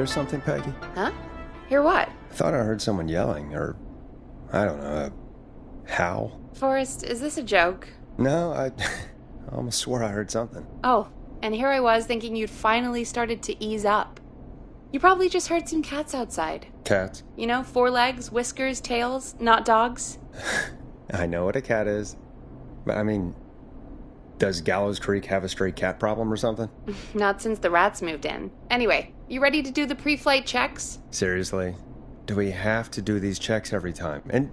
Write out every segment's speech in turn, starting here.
hear something, Peggy? Huh? Hear what? I thought I heard someone yelling, or, I don't know, a howl. Forrest, is this a joke? No, I almost swore I heard something. Oh, and here I was thinking you'd finally started to ease up. You probably just heard some cats outside. Cats? You know, 4 legs, whiskers, tails, not dogs. I know what a cat is. But, I mean, does Gallows Creek have a stray cat problem or something? Not since the rats moved in. Anyway, you ready to do the pre-flight checks? Seriously? Do we have to do these checks every time? And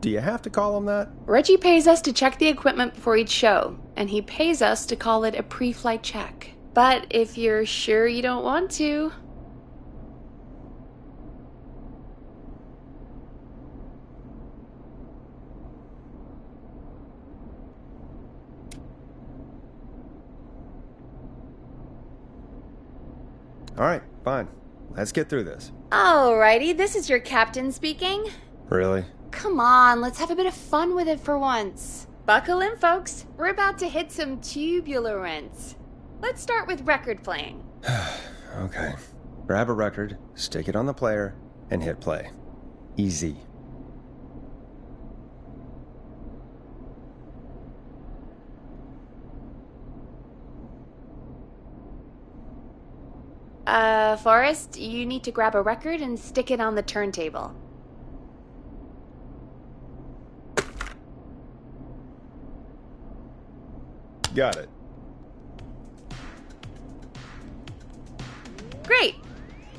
do you have to call them that? Reggie pays us to check the equipment before each show, and he pays us to call it a pre-flight check. But if you're sure you don't want to... All right, fine. Let's get through this. Alrighty, this is your captain speaking. Really? Come on, let's have a bit of fun with it for once. Buckle in, folks. We're about to hit some tubular rents. Let's start with record playing. Okay. Grab a record, stick it on the player, and hit play. Easy. Forrest, you need to grab a record and stick it on the turntable. Got it. Great!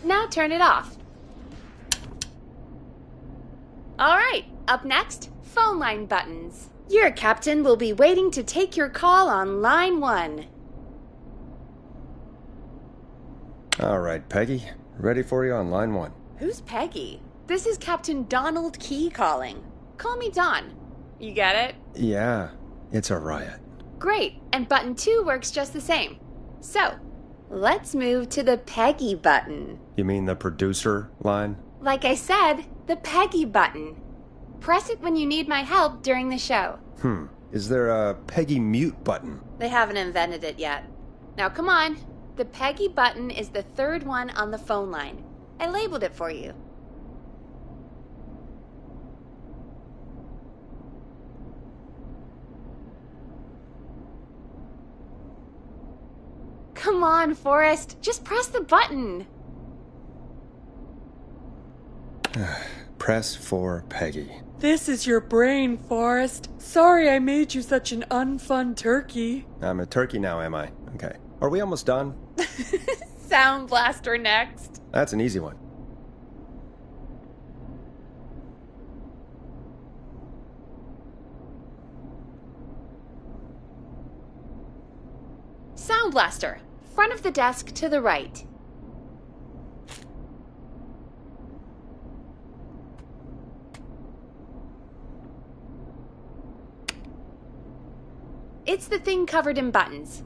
Now turn it off. Alright, up next, phone line buttons. Your captain will be waiting to take your call on line 1. All right, Peggy. Ready for you on line 1. Who's Peggy? This is Captain Donald Key calling. Call me Don. You get it? Yeah, it's a riot. Great, and button 2 works just the same. So, let's move to the Peggy button. You mean the producer line? Like I said, the Peggy button. Press it when you need my help during the show. Is there a Peggy mute button? They haven't invented it yet. Now come on. The Peggy button is the 3rd one on the phone line. I labeled it for you. Come on, Forrest. Just press the button. Press for Peggy. This is your brain, Forrest. Sorry I made you such an unfun turkey. I'm a turkey now, am I? Okay. Are we almost done? Sound Blaster next. That's an easy one. Sound Blaster. Front of the desk to the right. It's the thing covered in buttons.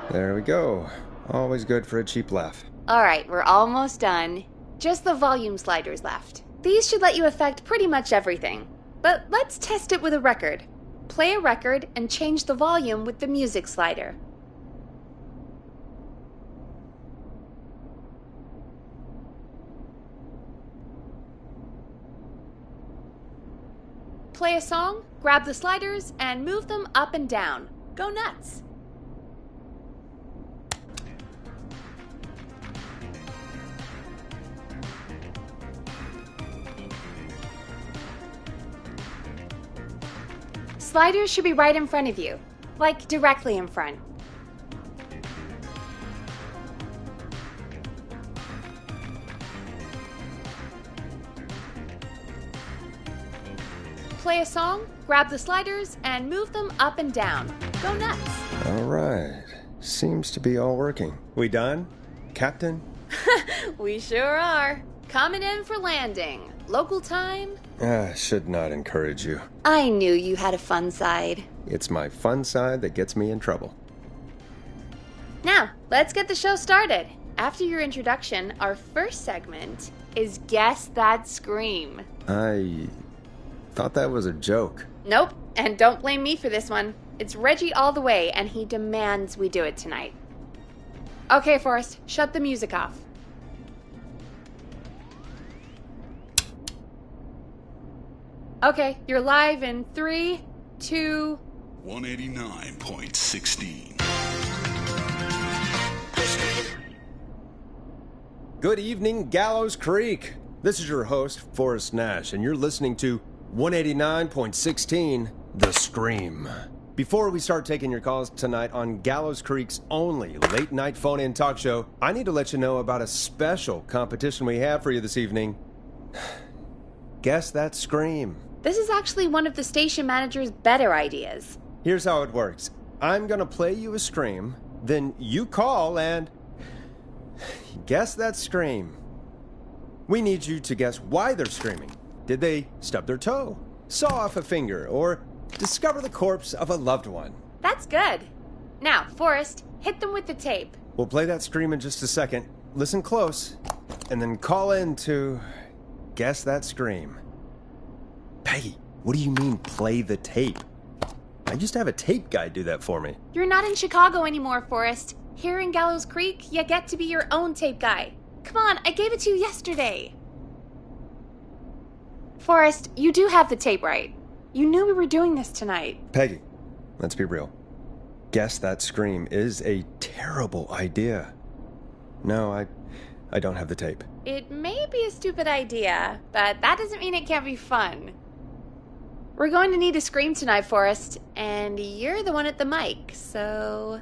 There we go. Always good for a cheap laugh. Alright, we're almost done. Just the volume sliders left. These should let you affect pretty much everything. But let's test it with a record. Play a record and change the volume with the music slider. Play a song, grab the sliders, and move them up and down. Go nuts! Sliders should be right in front of you, like directly in front. Play a song, grab the sliders, and move them up and down. Go nuts! All right. Seems to be all working. We done? Captain? We sure are. Coming in for landing. Local time? Should not encourage you. I knew you had a fun side. It's my fun side that gets me in trouble. Now, let's get the show started. After your introduction, our first segment is Guess That Scream. I thought that was a joke. Nope, and don't blame me for this one. It's Reggie all the way, and he demands we do it tonight. Okay, Forrest, shut the music off. Okay, you're live in 3, 2... 189.16. Good evening, Gallows Creek. This is your host, Forrest Nash, and you're listening to 189.16, The Scream. Before we start taking your calls tonight on Gallows Creek's only late-night phone-in talk show, I need to let you know about a special competition we have for you this evening. Guess that scream. This is actually one of the station manager's better ideas. Here's how it works. I'm gonna play you a scream, then you call and guess that scream. We need you to guess why they're screaming. Did they stub their toe, saw off a finger, or discover the corpse of a loved one? That's good. Now, Forrest, hit them with the tape. We'll play that scream in just a second. Listen close, and then call in to guess that scream. Peggy, what do you mean play the tape? I used to have a tape guy do that for me. You're not in Chicago anymore, Forrest. Here in Gallows Creek, you get to be your own tape guy. Come on, I gave it to you yesterday. Forrest, you do have the tape right. You knew we were doing this tonight. Peggy, let's be real. Guess that scream is a terrible idea. No, I don't have the tape. It may be a stupid idea, but that doesn't mean it can't be fun. We're going to need a scream tonight, Forrest, and you're the one at the mic, so...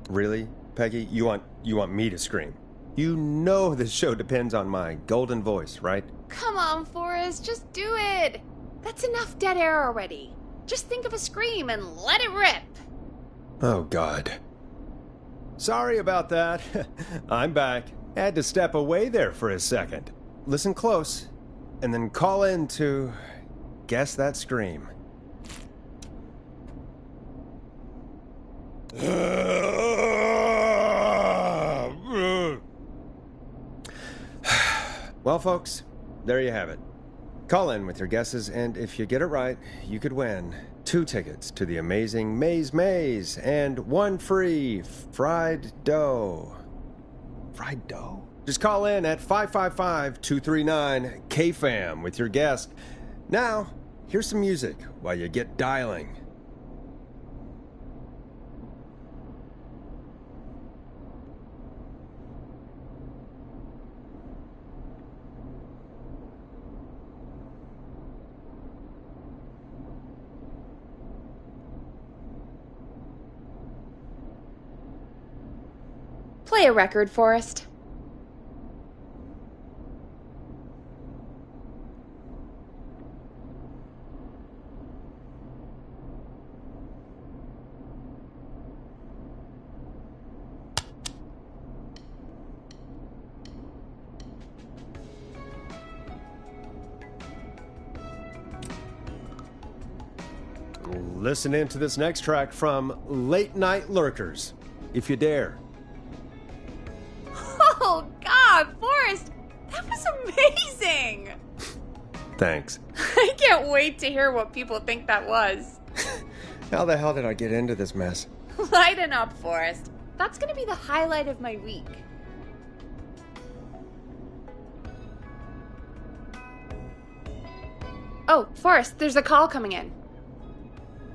Really, Peggy? You want me to scream? You know this show depends on my golden voice, right? Come on, Forrest, just do it. That's enough dead air already. Just think of a scream and let it rip. Oh, God. Sorry about that. I'm back. Had to step away there for a second. Listen close, and then call in to guess that scream. Well, folks, there you have it. Call in with your guesses, and if you get it right, you could win 2 tickets to the amazing Maze and 1 free fried dough. Fried dough? Just call in at 555-239-KFAM with your guess. Now, here's some music while you get dialing. Play a record, Forrest. Listen in to this next track from Late Night Lurkers, if you dare. Oh, God, Forrest, that was amazing. Thanks. I can't wait to hear what people think that was. How the hell did I get into this mess? Lighten up, Forrest. That's going to be the highlight of my week. Oh, Forrest, there's a call coming in.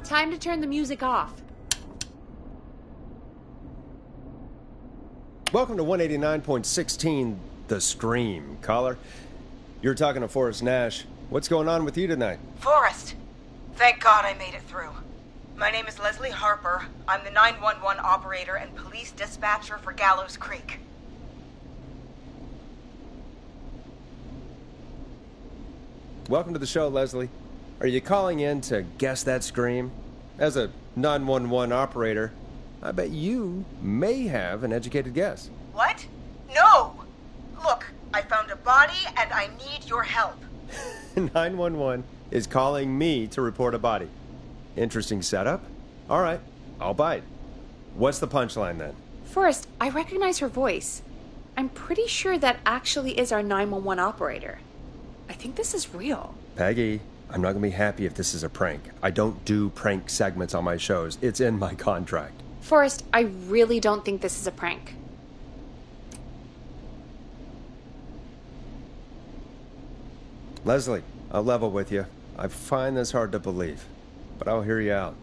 Time to turn the music off. Welcome to 189.16, The Scream. Caller, you're talking to Forrest Nash. What's going on with you tonight? Forrest, thank God I made it through. My name is Leslie Harper. I'm the 911 operator and police dispatcher for Gallows Creek. Welcome to the show, Leslie. Are you calling in to guess that scream? As a 911 operator, I bet you may have an educated guess. What? No! Look, I found a body and I need your help. 911 is calling me to report a body. Interesting setup. All right, I'll bite. What's the punchline then? Forrest, I recognize her voice. I'm pretty sure that actually is our 911 operator. I think this is real. Peggy, I'm not going to be happy if this is a prank. I don't do prank segments on my shows. It's in my contract. Forrest, I really don't think this is a prank. Leslie, I'll level with you. I find this hard to believe, but I'll hear you out.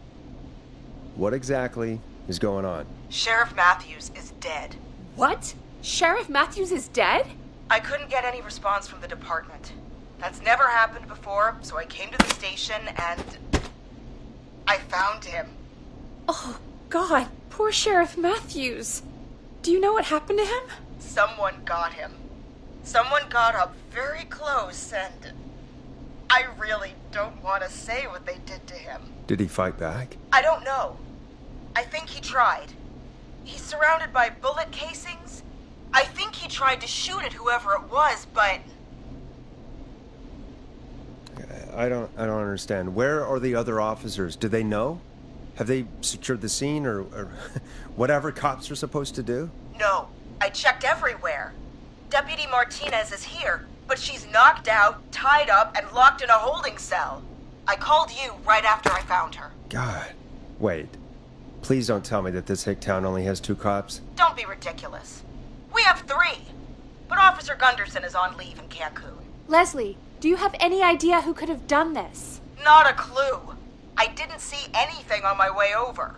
What exactly is going on? Sheriff Matthews is dead. What? Sheriff Matthews is dead? I couldn't get any response from the department. That's never happened before, so I came to the station and I found him. Oh, God. Poor Sheriff Matthews. Do you know what happened to him? Someone got him. Someone got up very close and I really don't want to say what they did to him. Did he fight back? I don't know. I think he tried. He's surrounded by bullet casings. I think he tried to shoot at whoever it was, but I don't understand. Where are the other officers? Do they know? Have they secured the scene or whatever cops are supposed to do? no. I checked everywhere. Deputy Martinez is here, but she's knocked out, tied up, and locked in a holding cell. I called you right after I found her. God. Wait. Please don't tell me that this hick town only has 2 cops. Don't be ridiculous. We have 3, but Officer Gunderson is on leave in Cancun. Leslie, do you have any idea who could have done this? Not a clue. I didn't see anything on my way over.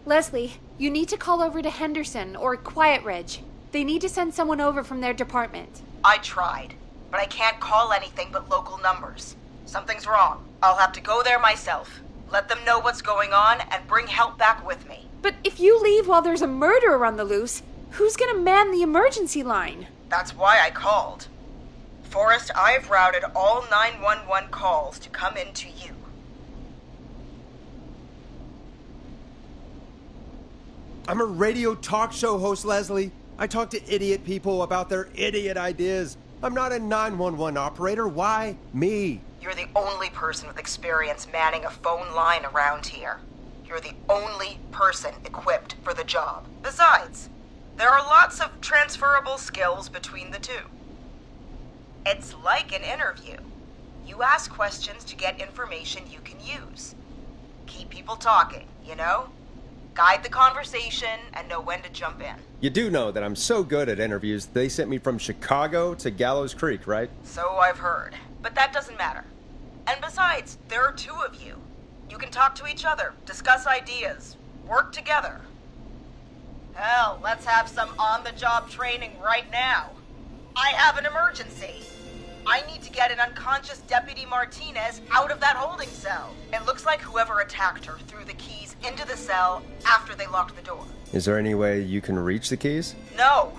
Leslie, you need to call over to Henderson or Quiet Ridge. They need to send someone over from their department. I tried, but I can't call anything but local numbers. Something's wrong. I'll have to go there myself. Let them know what's going on and bring help back with me. But if you leave while there's a murderer on the loose, who's gonna man the emergency line? That's why I called. Forrest, I've routed all 911 calls to come in to you. I'm a radio talk show host, Leslie. I talk to idiot people about their idiot ideas. I'm not a 911 operator. Why me? You're the only person with experience manning a phone line around here. You're the only person equipped for the job. Besides, there are lots of transferable skills between the two. It's like an interview. You ask questions to get information you can use. Keep people talking, you know? Guide the conversation and know when to jump in. You do know that I'm so good at interviews, they sent me from Chicago to Gallows Creek, right? So I've heard. But that doesn't matter. And besides, there are 2 of you. You can talk to each other, discuss ideas, work together. Hell, let's have some on-the-job training right now. I have an emergency. I need to get an unconscious Deputy Martinez out of that holding cell. It looks like whoever attacked her threw the keys into the cell after they locked the door. Is there any way you can reach the keys? No.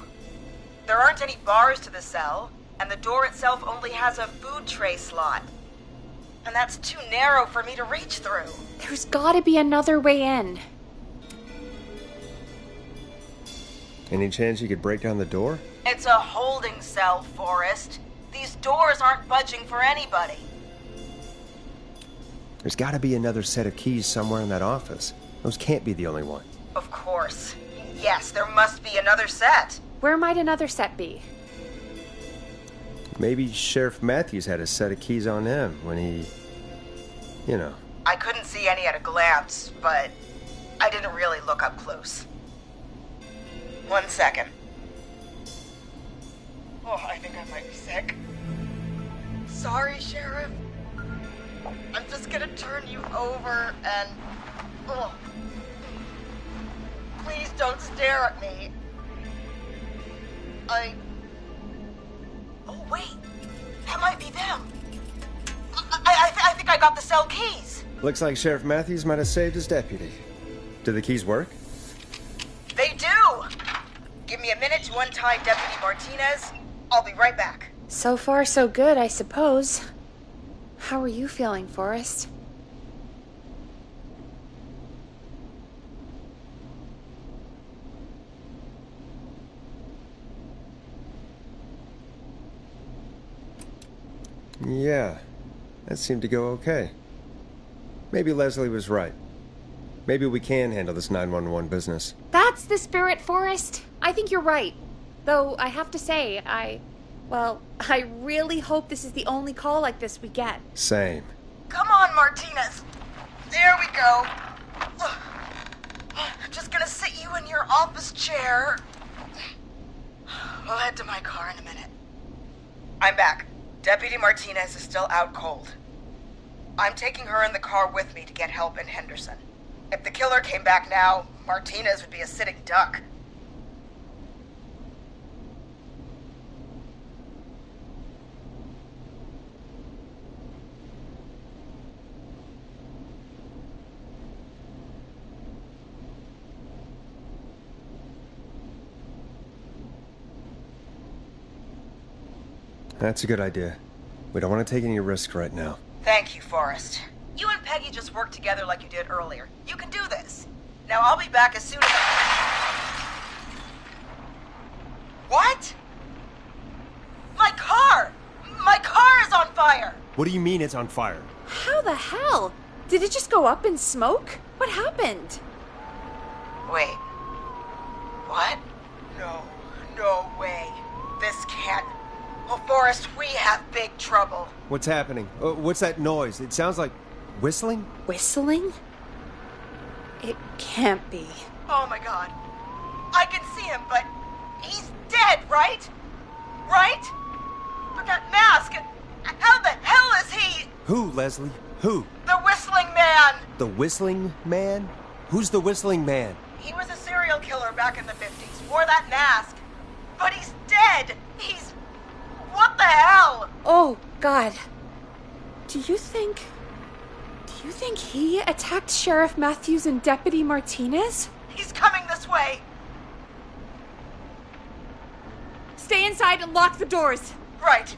There aren't any bars to the cell, and the door itself only has a food tray slot. And that's too narrow for me to reach through. There's gotta be another way in. Any chance you could break down the door? It's a holding cell, Forrest. These doors aren't budging for anybody. There's gotta be another set of keys somewhere in that office. Those can't be the only one. Of course. Yes, there must be another set. Where might another set be? Maybe Sheriff Matthews had a set of keys on him when he... you know. I couldn't see any at a glance, but I didn't really look up close. 1 second. Oh, I think I might be sick. Sorry, Sheriff. I'm just gonna turn you over and... Oh. Please don't stare at me. Oh, wait. That might be them. I think I got the cell keys. Looks like Sheriff Matthews might have saved his deputy. Do the keys work? They do. Give me a minute to untie Deputy Martinez. I'll be right back. So far, so good, I suppose. How are you feeling, Forrest? Yeah, that seemed to go okay. Maybe Leslie was right. Maybe we can handle this 911 business. That's the spirit, Forrest. I think you're right. Though, I have to say, I really hope this is the only call like this we get. Same. Come on, Martinez. There we go. I'm just gonna office chair. We'll head to my car in a minute. I'm back. Deputy Martinez is still out cold. I'm taking her in the car with me to get help in Henderson. If the killer came back now, Martinez would be a sitting duck. That's a good idea. We don't want to take any risks right now. Thank you, Forrest. You and Peggy just worked together like you did earlier. You can do this. Now I'll be back as soon as What? My car! My car is on fire! What do you mean it's on fire? How the hell? Did it just go up in smoke? What happened? Wait. What? No way. This can't... Oh, Forrest, we have big trouble. What's happening? What's that noise? It sounds like whistling? Whistling? It can't be. Oh my god. I can see him, but he's dead, right? Right? But that mask, how the hell is he? Who, Leslie? Who? The Whistling Man! The Whistling Man? Who's the Whistling Man? He was a serial killer back in the 50s, wore that mask. But he's dead! He's... What the hell? Oh, God. Do you think he attacked Sheriff Matthews and Deputy Martinez? He's coming this way. Stay inside and lock the doors. Right.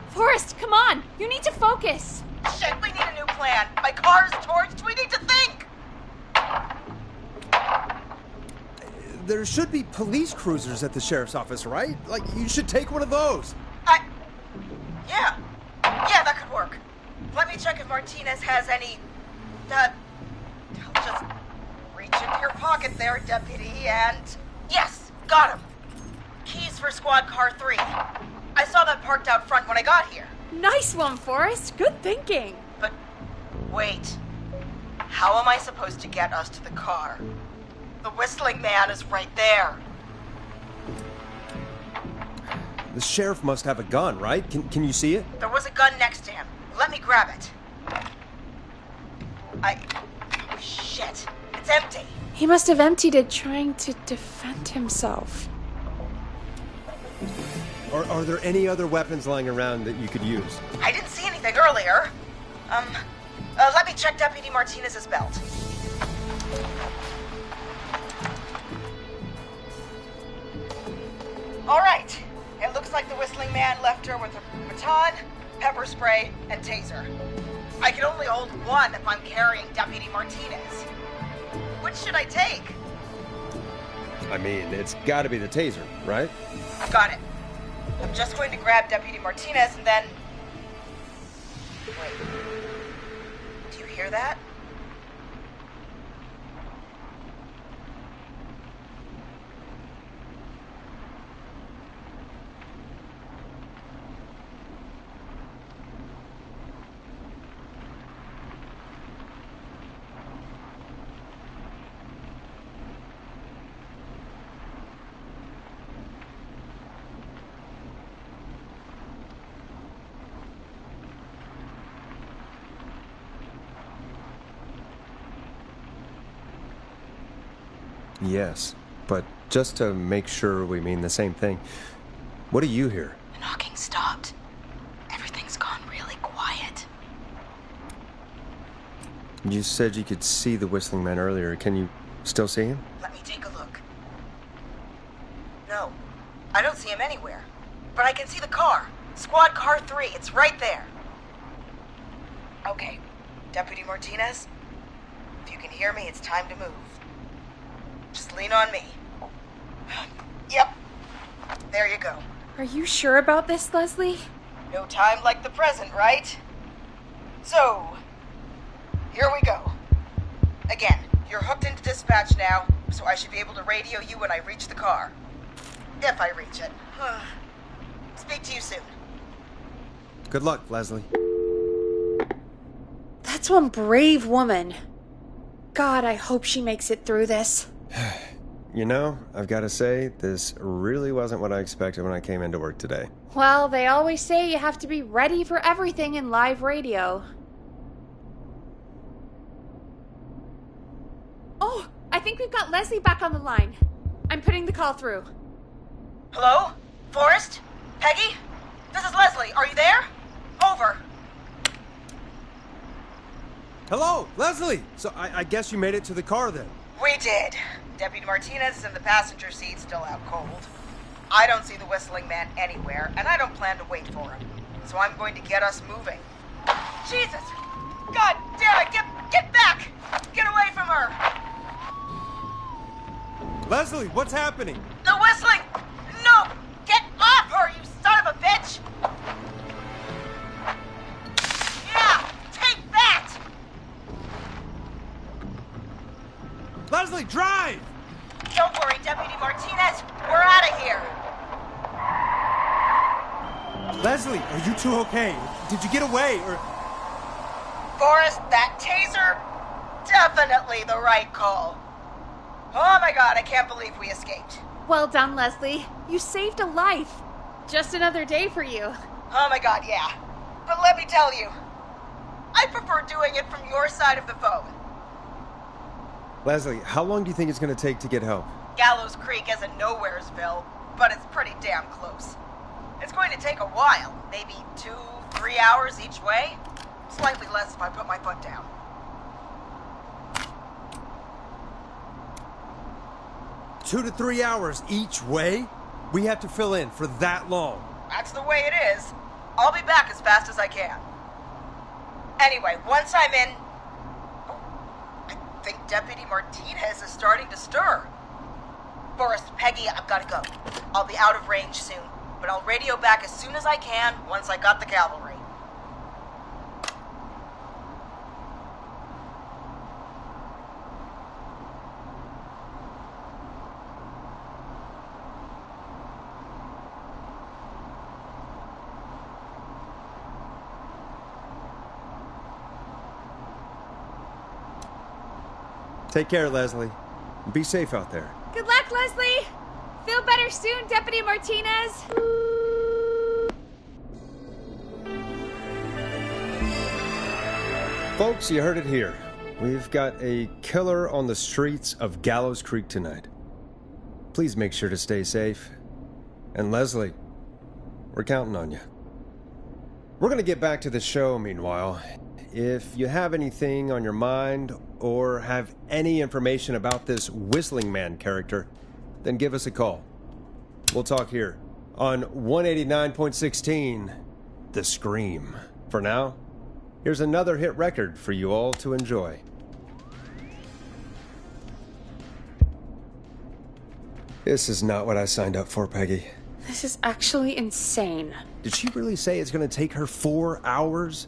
Forrest, come on. You need to focus. Shit, we need a new plan. My car is torched. We need to think. There should be police cruisers at the sheriff's office, right? Like, you should take one of those. Yeah, that could work. Let me check if Martinez has any... I'll just reach into your pocket there, deputy, and... Yes, got him. Keys for squad car 3. I saw that parked out front when I got here. Nice one, Forrest. Good thinking. But wait. How am I supposed to get us to the car? The Whistling Man is right there. The sheriff must have a gun, right? Can you see it? There was a gun next to him. Let me grab it. Oh, shit. It's empty. He must have emptied it trying to defend himself. Are there any other weapons lying around that you could use? I didn't see anything earlier. Let me check Deputy Martinez's belt. All right. It looks like the Whistling Man left her with a baton, pepper spray, and taser. I can only hold one if I'm carrying Deputy Martinez. Which should I take? I mean, it's gotta be the taser, right? Got it. I'm just going to grab Deputy Martinez and then... Wait. Do you hear that? Yes, but just to make sure we mean the same thing, what do you hear? The knocking stopped. Everything's gone really quiet. You said you could see the Whistling Man earlier. Can you still see him? Let me take a look. No, I don't see him anywhere. But I can see the car. Squad car 3, it's right there. Okay, Deputy Martinez, if you can hear me, it's time to move. Just lean on me. Yep. There you go. Are you sure about this, Leslie? No time like the present, right? So, here we go. Again, you're hooked into dispatch now, so I should be able to radio you when I reach the car. If I reach it. Speak to you soon. Good luck, Leslie. That's one brave woman. God, I hope she makes it through this. You know, I've got to say, this really wasn't what I expected when I came into work today. Well, they always say you have to be ready for everything in live radio. Oh, I think we've got Leslie back on the line. I'm putting the call through. Hello? Forrest? Peggy? This is Leslie. Are you there? Over. Hello, Leslie! So I guess you made it to the car then. We did. Deputy Martinez is in the passenger seat, still out cold. I don't see the whistling man anywhere, and I don't plan to wait for him. So I'm going to get us moving. Jesus! God damn it! Get back! Get away from her! Leslie, what's happening? The whistling! No! Get off her, you son of a bitch! Yeah! Take that! Leslie, drive! Don't worry, Deputy Martinez. We're out of here. Leslie, are you two okay? Did you get away, or... Forrest, that taser? Definitely the right call. Oh my god, I can't believe we escaped. Well done, Leslie. You saved a life. Just another day for you. Oh my god, yeah. But let me tell you, I prefer doing it from your side of the phone. Leslie, how long do you think it's going to take to get help? Gallows Creek isn't Nowheresville, but it's pretty damn close. It's going to take a while, maybe 2-3 hours each way. Slightly less if I put my foot down. Two to 3 hours each way? We have to fill in for that long. That's the way it is. I'll be back as fast as I can. Anyway, once I'm in... Oh, I think Deputy Martinez is starting to stir. Forrest, Peggy, I've got to go. I'll be out of range soon, but I'll radio back as soon as I can once I got the cavalry. Take care, Leslie. Be safe out there. Good luck, Leslie. Feel better soon, Deputy Martinez. Folks, you heard it here. We've got a killer on the streets of Gallows Creek tonight. Please make sure to stay safe. And Leslie, we're counting on you. We're going to get back to the show meanwhile. If you have anything on your mind or have any information about this Whistling Man character, then give us a call. We'll talk here on 189.16, The Scream. For now, here's another hit record for you all to enjoy. This is not what I signed up for, Peggy. This is actually insane. Did she really say it's going to take her 4 hours?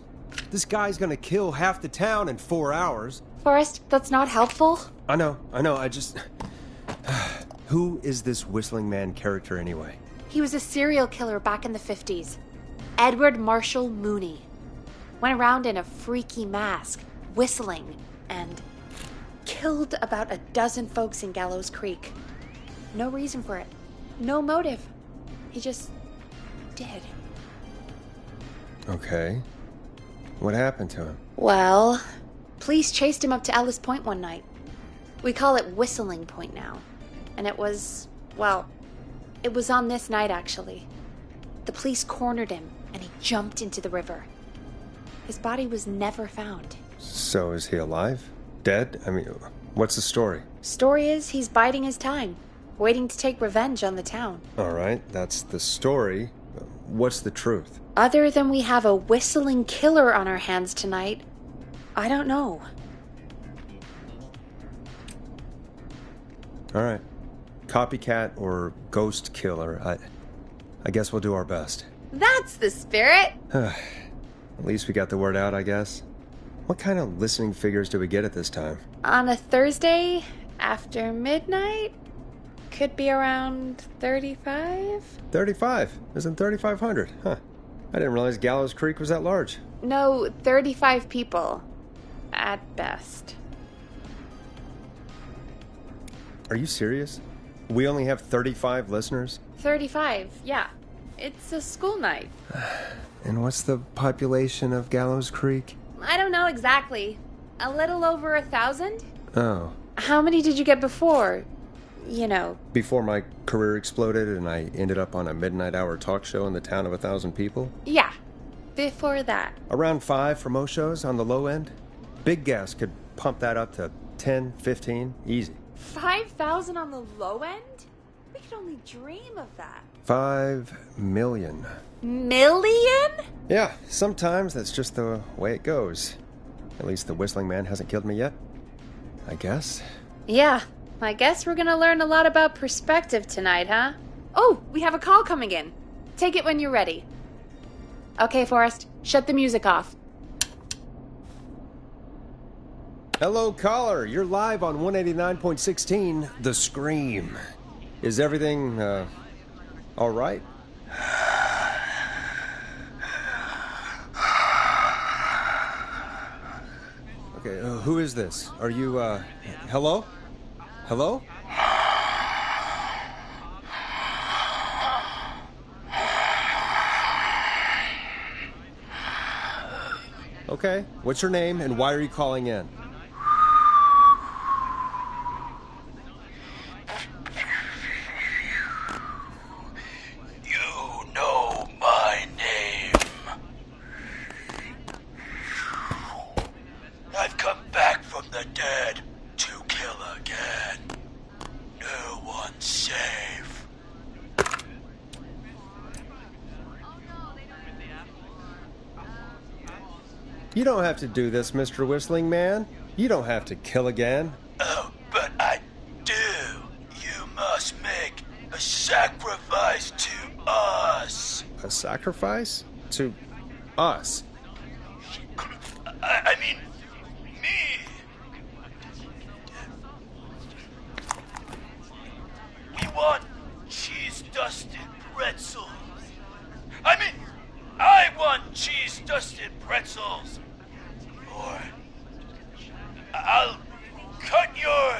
This guy's going to kill half the town in 4 hours. Forrest, that's not helpful. I know, I just... Who is this Whistling Man character anyway? He was a serial killer back in the 50s. Edward Marshall Mooney. Went around in a freaky mask, whistling, and killed about a dozen folks in Gallows Creek. No reason for it. No motive. He just did. Okay. What happened to him? Well, police chased him up to Ellis Point one night. We call it Whistling Point now. And it was, well, it was on this night actually. The police cornered him and he jumped into the river. His body was never found. So is he alive? Dead? I mean, what's the story? Story is he's biding his time, waiting to take revenge on the town. All right, that's the story. What's the truth? Other than we have a whistling killer on our hands tonight, I don't know. All right. Copycat or ghost killer. I guess we'll do our best. That's the spirit. At least we got the word out, I guess. What kind of listening figures do we get at this time? On a Thursday after midnight, could be around 35? 35? Isn't 3,500? Huh. I didn't realize Gallows Creek was that large. No, 35 people. At best. Are you serious? We only have 35 listeners? 35, yeah. It's a school night. And what's the population of Gallows Creek? I don't know exactly. A little over 1,000? Oh. How many did you get before? You know. Before my career exploded and I ended up on a midnight hour talk show in the town of 1,000 people? Yeah. Before that. Around 5 for most shows on the low end. Big gas could pump that up to 10, 15, easy. 5,000 on the low end? We could only dream of that. 5 million. Million? Yeah, sometimes that's just the way it goes. At least the Whistling Man hasn't killed me yet. I guess. Yeah, I guess we're gonna learn a lot about perspective tonight, huh? Oh, we have a call coming in. Take it when you're ready. Okay, Forrest, shut the music off. Hello, caller. You're live on 189.16, The Scream. Is everything, all right? Okay, who is this? Are you, hello? Hello? Okay, what's your name and why are you calling in? You know my name. I've come back from the dead to kill again. No one's safe. You don't have to do this, Mr. Whistling Man. You don't have to kill again. Oh, but I do. You must make a sacrifice to us. A sacrifice? To us? I mean, me. We want cheese-dusted pretzels. I want cheese-dusted pretzels. Or I'll cut your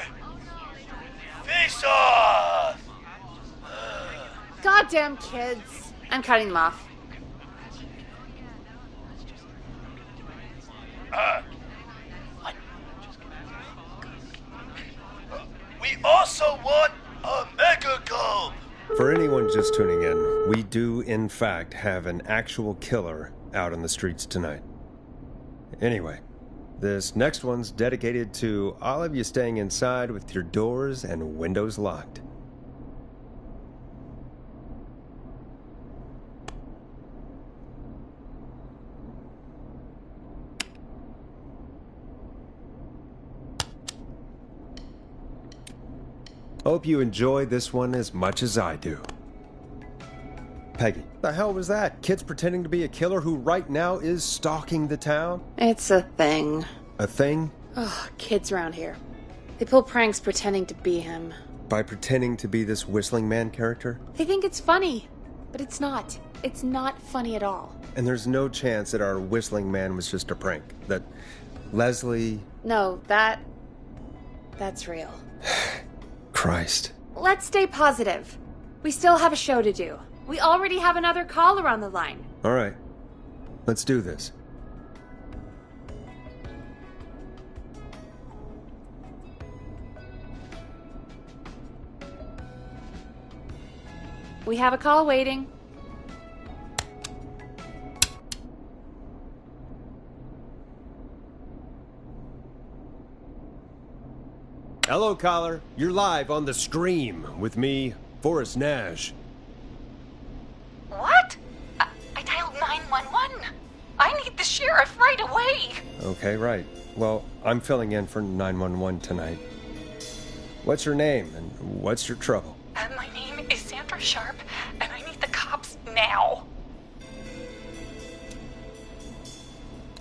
face off. Goddamn kids. I'm cutting them off. We also want a mega gulp. For anyone just tuning in, we do, in fact, have an actual killer out on the streets tonight. Anyway, this next one's dedicated to all of you staying inside with your doors and windows locked. Hope you enjoy this one as much as I do. Peggy, the hell was that? Kids pretending to be a killer who right now is stalking the town? It's a thing. A thing? Oh, kids around here. They pull pranks pretending to be him. By pretending to be this Whistling Man character? They think it's funny, but it's not. It's not funny at all. And there's no chance that our Whistling Man was just a prank. That Leslie... No, that's real. Christ. Let's stay positive. We still have a show to do. We already have another caller on the line. All right. Let's do this. We have a call waiting. Hello, caller. You're live on The Scream with me, Forrest Nash. What? I dialed 911. I need the sheriff right away. Okay, right. Well, I'm filling in for 911 tonight. What's your name and what's your trouble? My name is Sandra Sharp, and I need the cops now.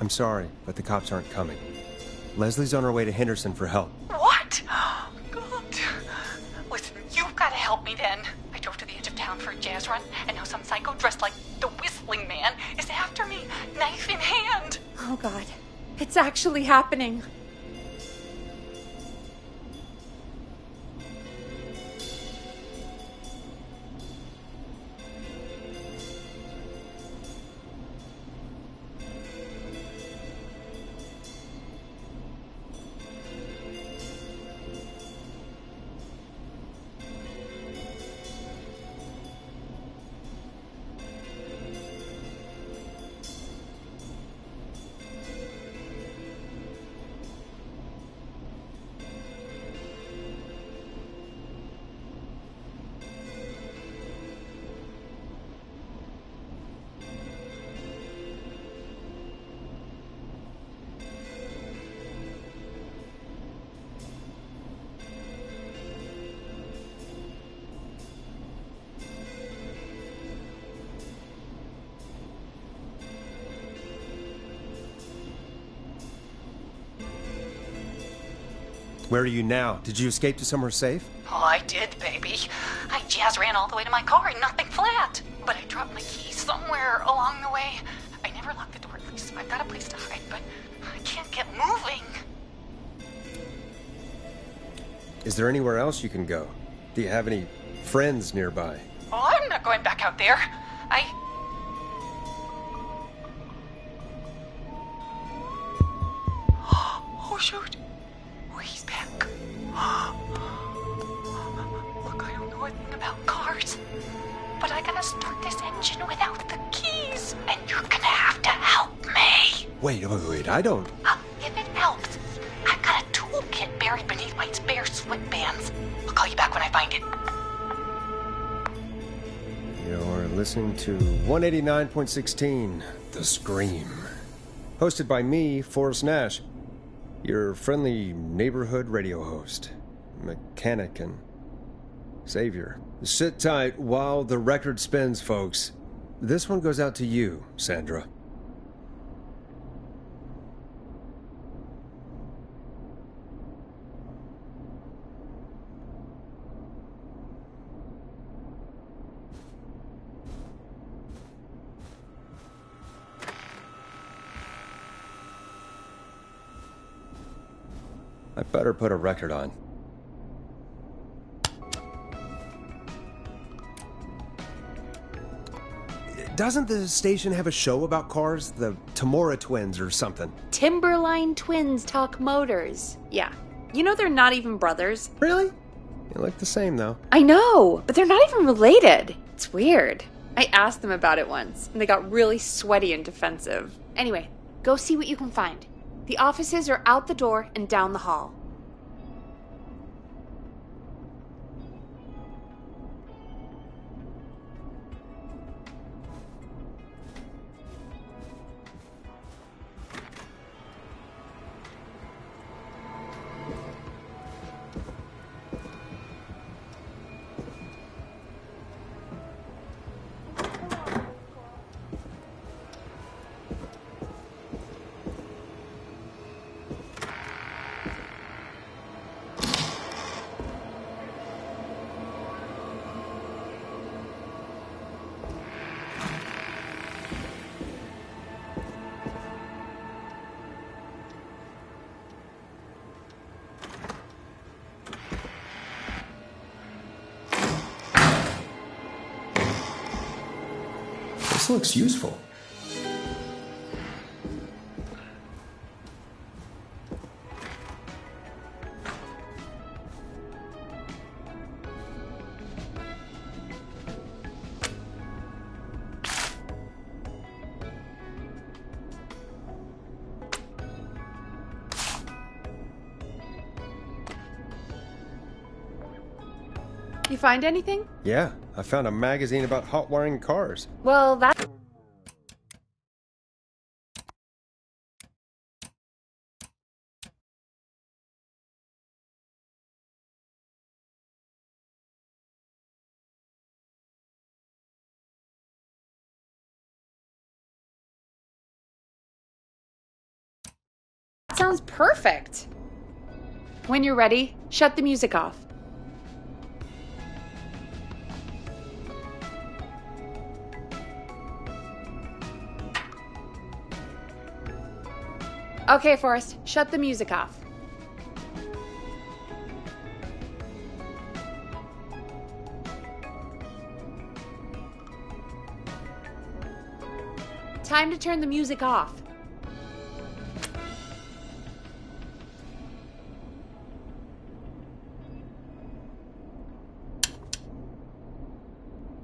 I'm sorry, but the cops aren't coming. Leslie's on her way to Henderson for help. What? God. Listen, you've got to help me then. I drove to the edge of town for a jazz run, and now some psycho dressed like the Whistling Man is after me, knife in hand. Oh, God. It's actually happening. Where are you now? Did you escape to somewhere safe? Oh, I did, baby. I jazz ran all the way to my car and nothing flat. But I dropped my keys somewhere along the way. I never locked the door, at least I've got a place to hide, but I can't get moving. Is there anywhere else you can go? Do you have any friends nearby? Oh, I'm not going back out there. Oh, shoot. Oh, he's back. Look, I don't know anything about cars, but I gotta start this engine without the keys, and you're gonna have to help me. Wait, I don't... If it helps, I've got a toolkit buried beneath my spare sweatbands. I'll call you back when I find it. You're listening to 189.16, The Scream. Hosted by me, Forrest Nash, your friendly neighborhood radio host, mechanic and savior. Sit tight while the record spins, folks. This one goes out to you, Sandra. I better put a record on. Doesn't the station have a show about cars? The Tamora twins or something? Timberline twins talk motors. Yeah. You know they're not even brothers. Really? They look the same, though. I know, but they're not even related. It's weird. I asked them about it once, and they got really sweaty and defensive. Anyway, go see what you can find. The offices are out the door and down the hall. This looks useful. You find anything? Yeah, I found a magazine about hot wiring cars. Well, that... sounds perfect. When you're ready, shut the music off. Okay, Forrest, shut the music off. Time to turn the music off.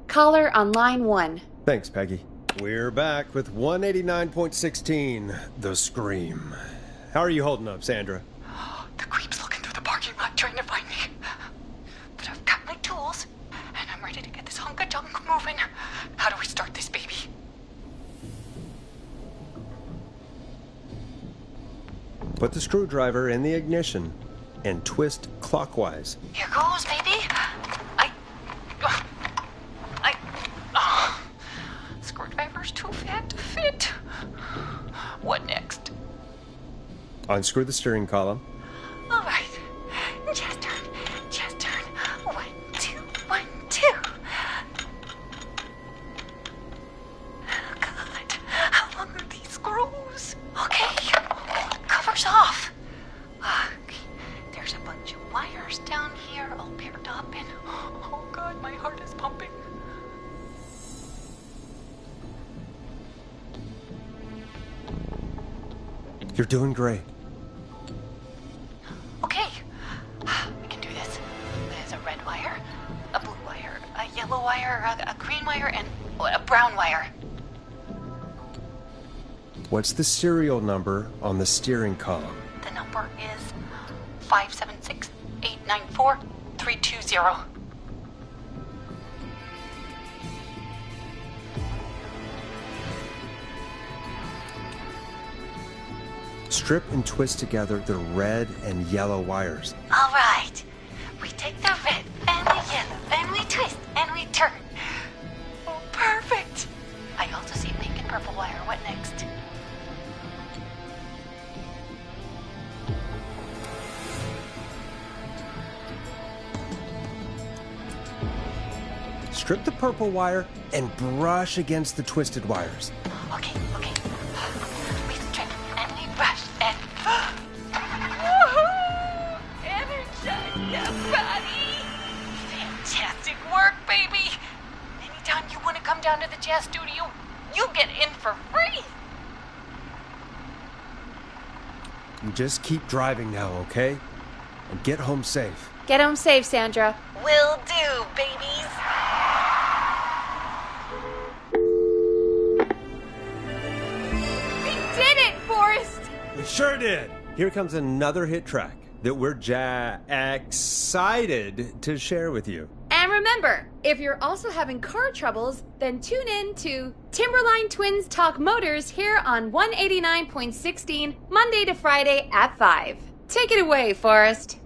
Caller on line 1. Thanks, Peggy. We're back with 189.16, The Scream. How are you holding up, Sandra? The creep's looking through the parking lot trying to find me. But I've got my tools, and I'm ready to get this hunk of junk moving. How do we start this baby? Put the screwdriver in the ignition and twist clockwise. Here goes, baby. Screwdriver's too fat to fit. What next? Unscrew the steering column. All right. wire's off. There's a bunch of wires down here all paired up, and oh God, my heart is pumping. You're doing great. Okay, we can do this. There's a red wire, a blue wire, a yellow wire, a green wire, and a brown wire. What's the serial number on the steering column? The number is 576-894-320. Strip and twist together the red and yellow wires. All right. We take the red and the yellow, and we twist, and we turn. Oh, perfect. I also see pink and purple wire. What next? Strip the purple wire and brush against the twisted wires. Okay. We strip and we brush and... Energize your body! Fantastic work, baby! Anytime you want to come down to the jazz studio, you get in for free! You just keep driving now, okay? And get home safe. Get home safe, Sandra. Will do, babies! Did it, Forrest! We sure did. Here comes another hit track that we're excited to share with you. And remember, if you're also having car troubles, then tune in to Timberline Twins Talk Motors here on 189.16, Monday to Friday at 5. Take it away, Forrest.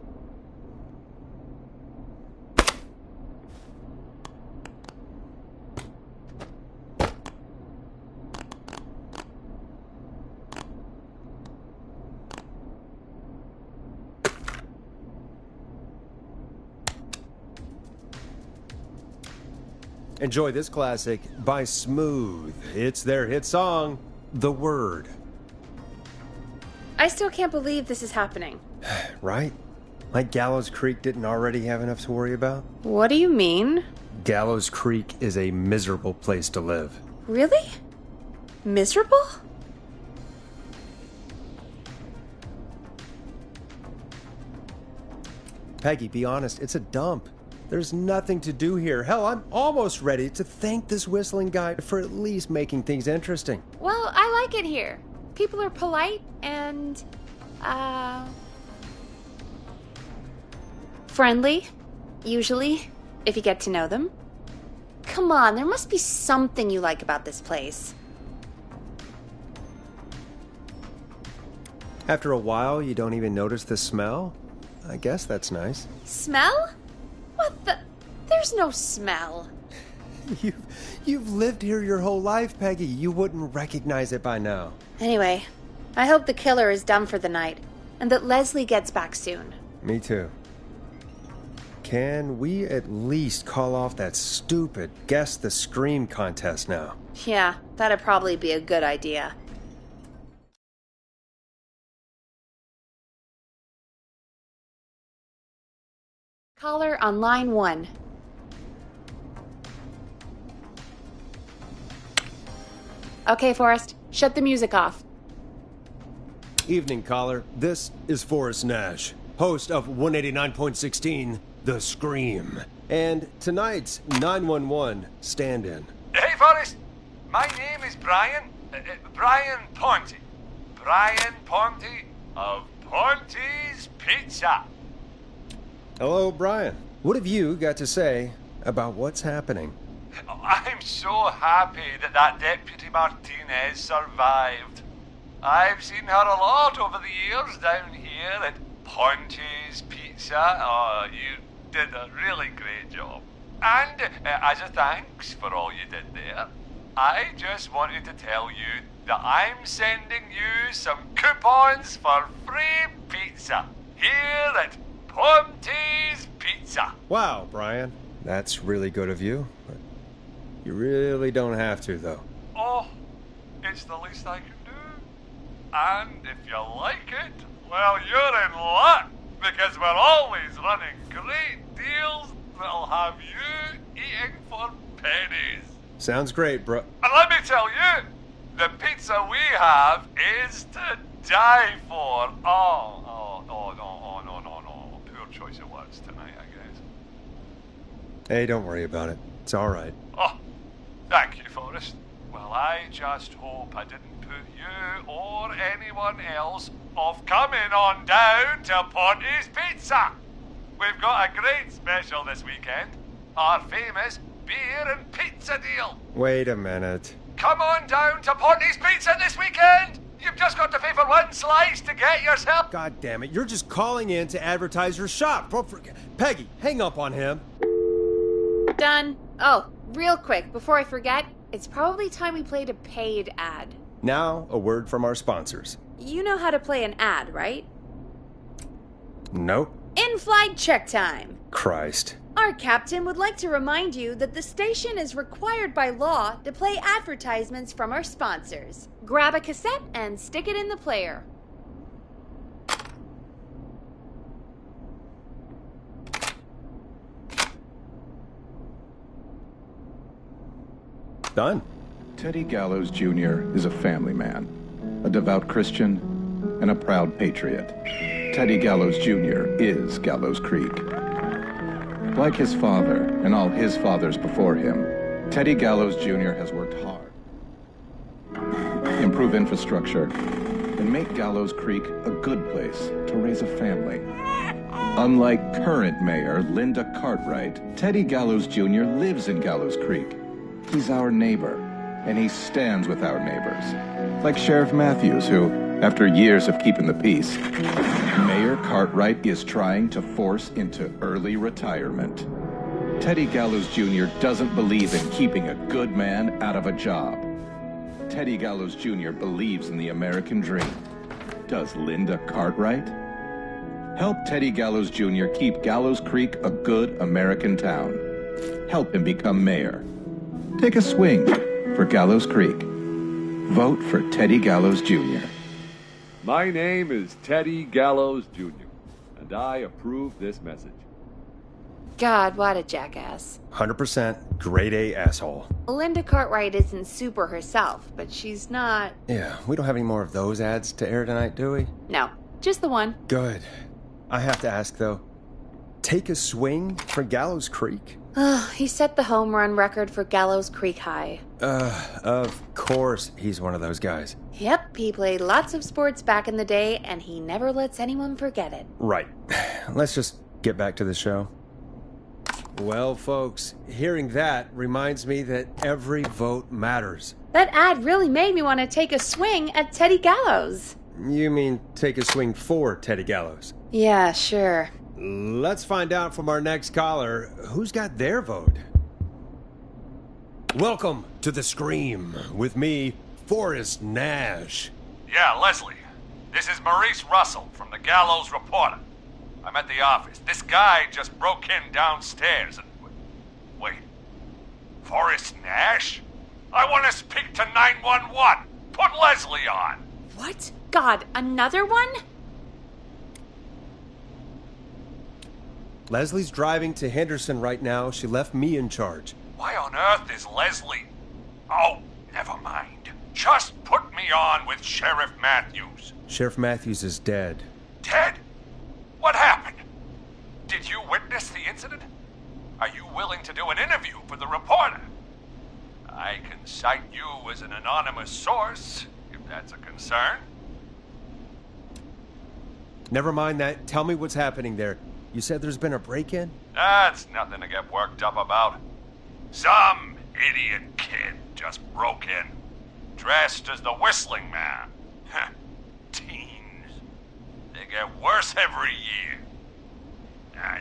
Enjoy this classic by Smooth. It's their hit song, The Word. I still can't believe this is happening. Right? Like Gallows Creek didn't already have enough to worry about? What do you mean? Gallows Creek is a miserable place to live. Really? Miserable? Peggy, be honest, it's a dump. There's nothing to do here. Hell, I'm almost ready to thank this whistling guy for at least making things interesting. Well, I like it here. People are polite and, friendly, usually, if you get to know them. Come on, there must be something you like about this place. After a while, you don't even notice the smell? I guess that's nice. Smell? What the? There's no smell. You've lived here your whole life, Peggy. You wouldn't recognize it by now. Anyway, I hope the killer is done for the night, and that Leslie gets back soon. Me too. Can we at least call off that stupid Guess the Scream contest now? Yeah, that'd probably be a good idea. Caller on line 1. Okay, Forrest, shut the music off. Evening, caller. This is Forrest Nash, host of 189.16, The Scream. And tonight's 911 stand-in. Hey, Forrest. My name is Brian. Brian Ponte. Brian Ponte of Ponte's Pizza. Hello, Brian. What have you got to say about what's happening? I'm so happy that Deputy Martinez survived. I've seen her a lot over the years down here at Ponte's Pizza. Oh, you did a really great job. And as a thanks for all you did there, I just wanted to tell you that I'm sending you some coupons for free pizza here at Ponte's Pizza. Wow, Brian. That's really good of you. But you really don't have to, though. Oh, it's the least I can do. And if you like it, well, you're in luck, because we're always running great deals that'll have you eating for pennies. Sounds great, bro. And let me tell you, the pizza we have is to die for. No. Poor choice of words tonight, I guess. Hey, don't worry about it. It's all right. Oh, thank you, Forrest. Well, I just hope I didn't put you or anyone else off coming on down to Ponty's Pizza. We've got a great special this weekend. Our famous beer and pizza deal. Wait a minute. Come on down to Ponty's Pizza this weekend. You've just got to pay for one slice to get yourself. God damn it, you're just calling in to advertise your shop. Peggy, hang up on him. Done. Oh, real quick, before I forget, it's probably time we played a paid ad. Now, a word from our sponsors. You know how to play an ad, right? Nope. In-flight check time. Christ. Our captain would like to remind you that the station is required by law to play advertisements from our sponsors. Grab a cassette and stick it in the player. Done. Teddy Gallows Jr. is a family man, a devout Christian, and a proud patriot. Teddy Gallows Jr. is Gallows Creek. Like his father and all his fathers before him, Teddy Gallows Jr. has worked hard to improve infrastructure and make Gallows Creek a good place to raise a family. Unlike current mayor Linda Cartwright, Teddy Gallows Jr. lives in Gallows Creek. He's our neighbor, and he stands with our neighbors. Like Sheriff Matthews, who, after years of keeping the peace, Mayor Cartwright is trying to force into early retirement. Teddy Gallows Jr. doesn't believe in keeping a good man out of a job. Teddy Gallows Jr. believes in the American dream. Does Linda Cartwright? Help Teddy Gallows Jr. keep Gallows Creek a good American town. Help him become mayor. Take a swing for Gallows Creek. Vote for Teddy Gallows Jr. My name is Teddy Gallows Jr., and I approve this message. God, what a jackass. 100% grade A asshole. Linda Cartwright isn't super herself, but she's not... Yeah, we don't have any more of those ads to air tonight, do we? No, just the one. Good. I have to ask, though. Take a swing for Gallows Creek? He set the home run record for Gallows Creek High. Of course he's one of those guys. Yep, he played lots of sports back in the day, and he never lets anyone forget it. Right. Let's just get back to the show. Well, folks, hearing that reminds me that every vote matters. That ad really made me want to take a swing at Teddy Gallows. You mean take a swing for Teddy Gallows? Yeah, sure. Let's find out from our next caller who's got their vote. Welcome to The Scream with me, Forrest Nash. Yeah, Leslie. This is Maurice Russell from the Gallows Reporter. I'm at the office. This guy just broke in downstairs and... Wait. Forrest Nash? I want to speak to 911. Put Leslie on. What? God, another one? Leslie's driving to Henderson right now. She left me in charge. Why on earth is Leslie... Oh, never mind. Just put me on with Sheriff Matthews. Sheriff Matthews is dead. Dead? What happened? Did you witness the incident? Are you willing to do an interview for the reporter? I can cite you as an anonymous source, if that's a concern. Never mind that. Tell me what's happening there. You said there's been a break-in? That's nothing to get worked up about. Some idiot kid just broke in, dressed as the Whistling Man. Teens. They get worse every year.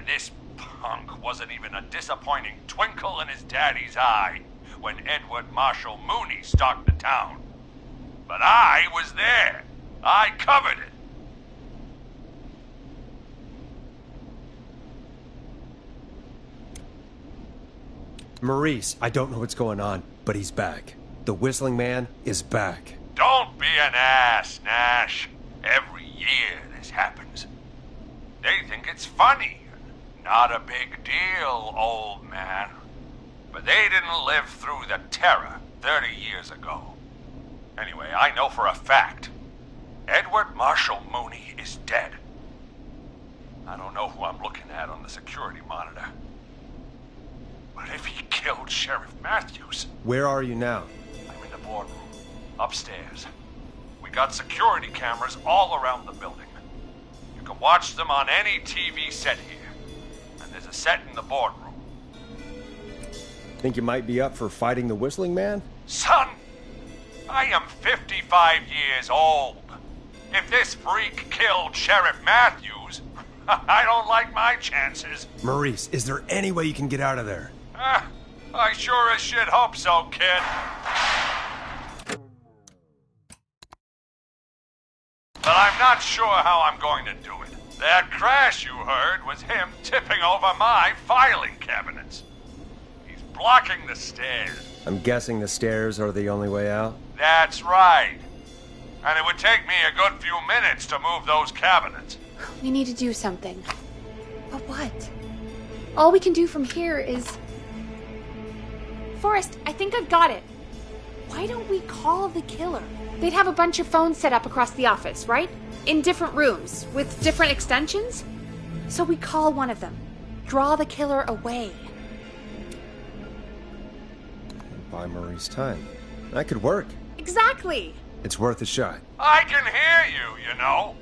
This punk wasn't even a disappointing twinkle in his daddy's eye when Edward Marshall Mooney stalked the town. But I was there. I covered it. Maurice, I don't know what's going on, but he's back. The Whistling Man is back. Don't Don't be an ass, Nash. Every year this happens. They think it's funny. Not a big deal, old man. But they didn't live through the terror 30 years ago. Anyway, I know for a fact Edward Marshall Mooney is dead. I don't know who I'm looking at on the security monitor. But if he killed Sheriff Matthews... Where are you now? I'm in the boardroom, upstairs. We got security cameras all around the building. You can watch them on any TV set here. And there's a set in the boardroom. Think you might be up for fighting the Whistling Man? Son, I am 55 years old. If this freak killed Sheriff Matthews, I don't like my chances. Maurice, is there any way you can get out of there? I sure as shit hope so, kid. But I'm not sure how I'm going to do it. That crash you heard was him tipping over my filing cabinets. He's blocking the stairs. I'm guessing the stairs are the only way out? That's right. And it would take me a good few minutes to move those cabinets. We need to do something. But what? All we can do from here is... Forrest, I think I've got it. Why don't we call the killer? They'd have a bunch of phones set up across the office, right? In different rooms, with different extensions? So we call one of them. Draw the killer away. Buy Maurice time. That could work. Exactly! It's worth a shot. I can hear you, you know.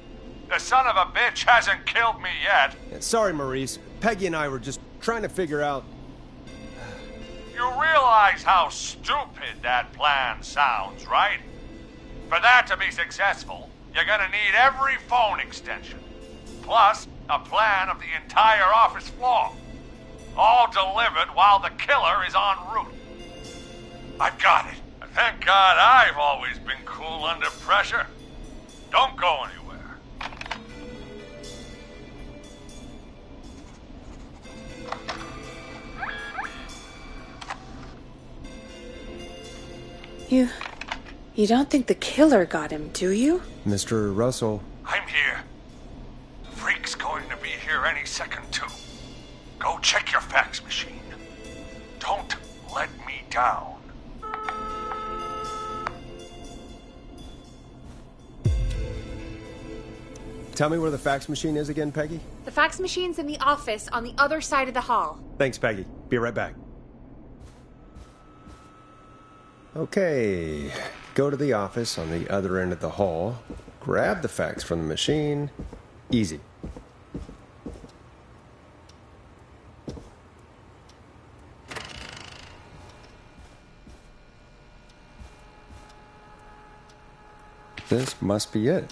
The son of a bitch hasn't killed me yet. Sorry, Maurice. Peggy and I were just trying to figure out... You realize how stupid that plan sounds, right? For that to be successful, you're gonna need every phone extension. Plus, a plan of the entire office floor. All delivered while the killer is en route. I've got it. And thank God I've always been cool under pressure. Don't go anywhere. You don't think the killer got him, do you? Mr. Russell. I'm here. The freak's going to be here any second, too. Go check your fax machine. Don't let me down. Tell me where the fax machine is again, Peggy? The fax machine's in the office on the other side of the hall. Thanks, Peggy. Be right back. Okay. Go to the office on the other end of the hall. Grab the fax from the machine. Easy. This must be it.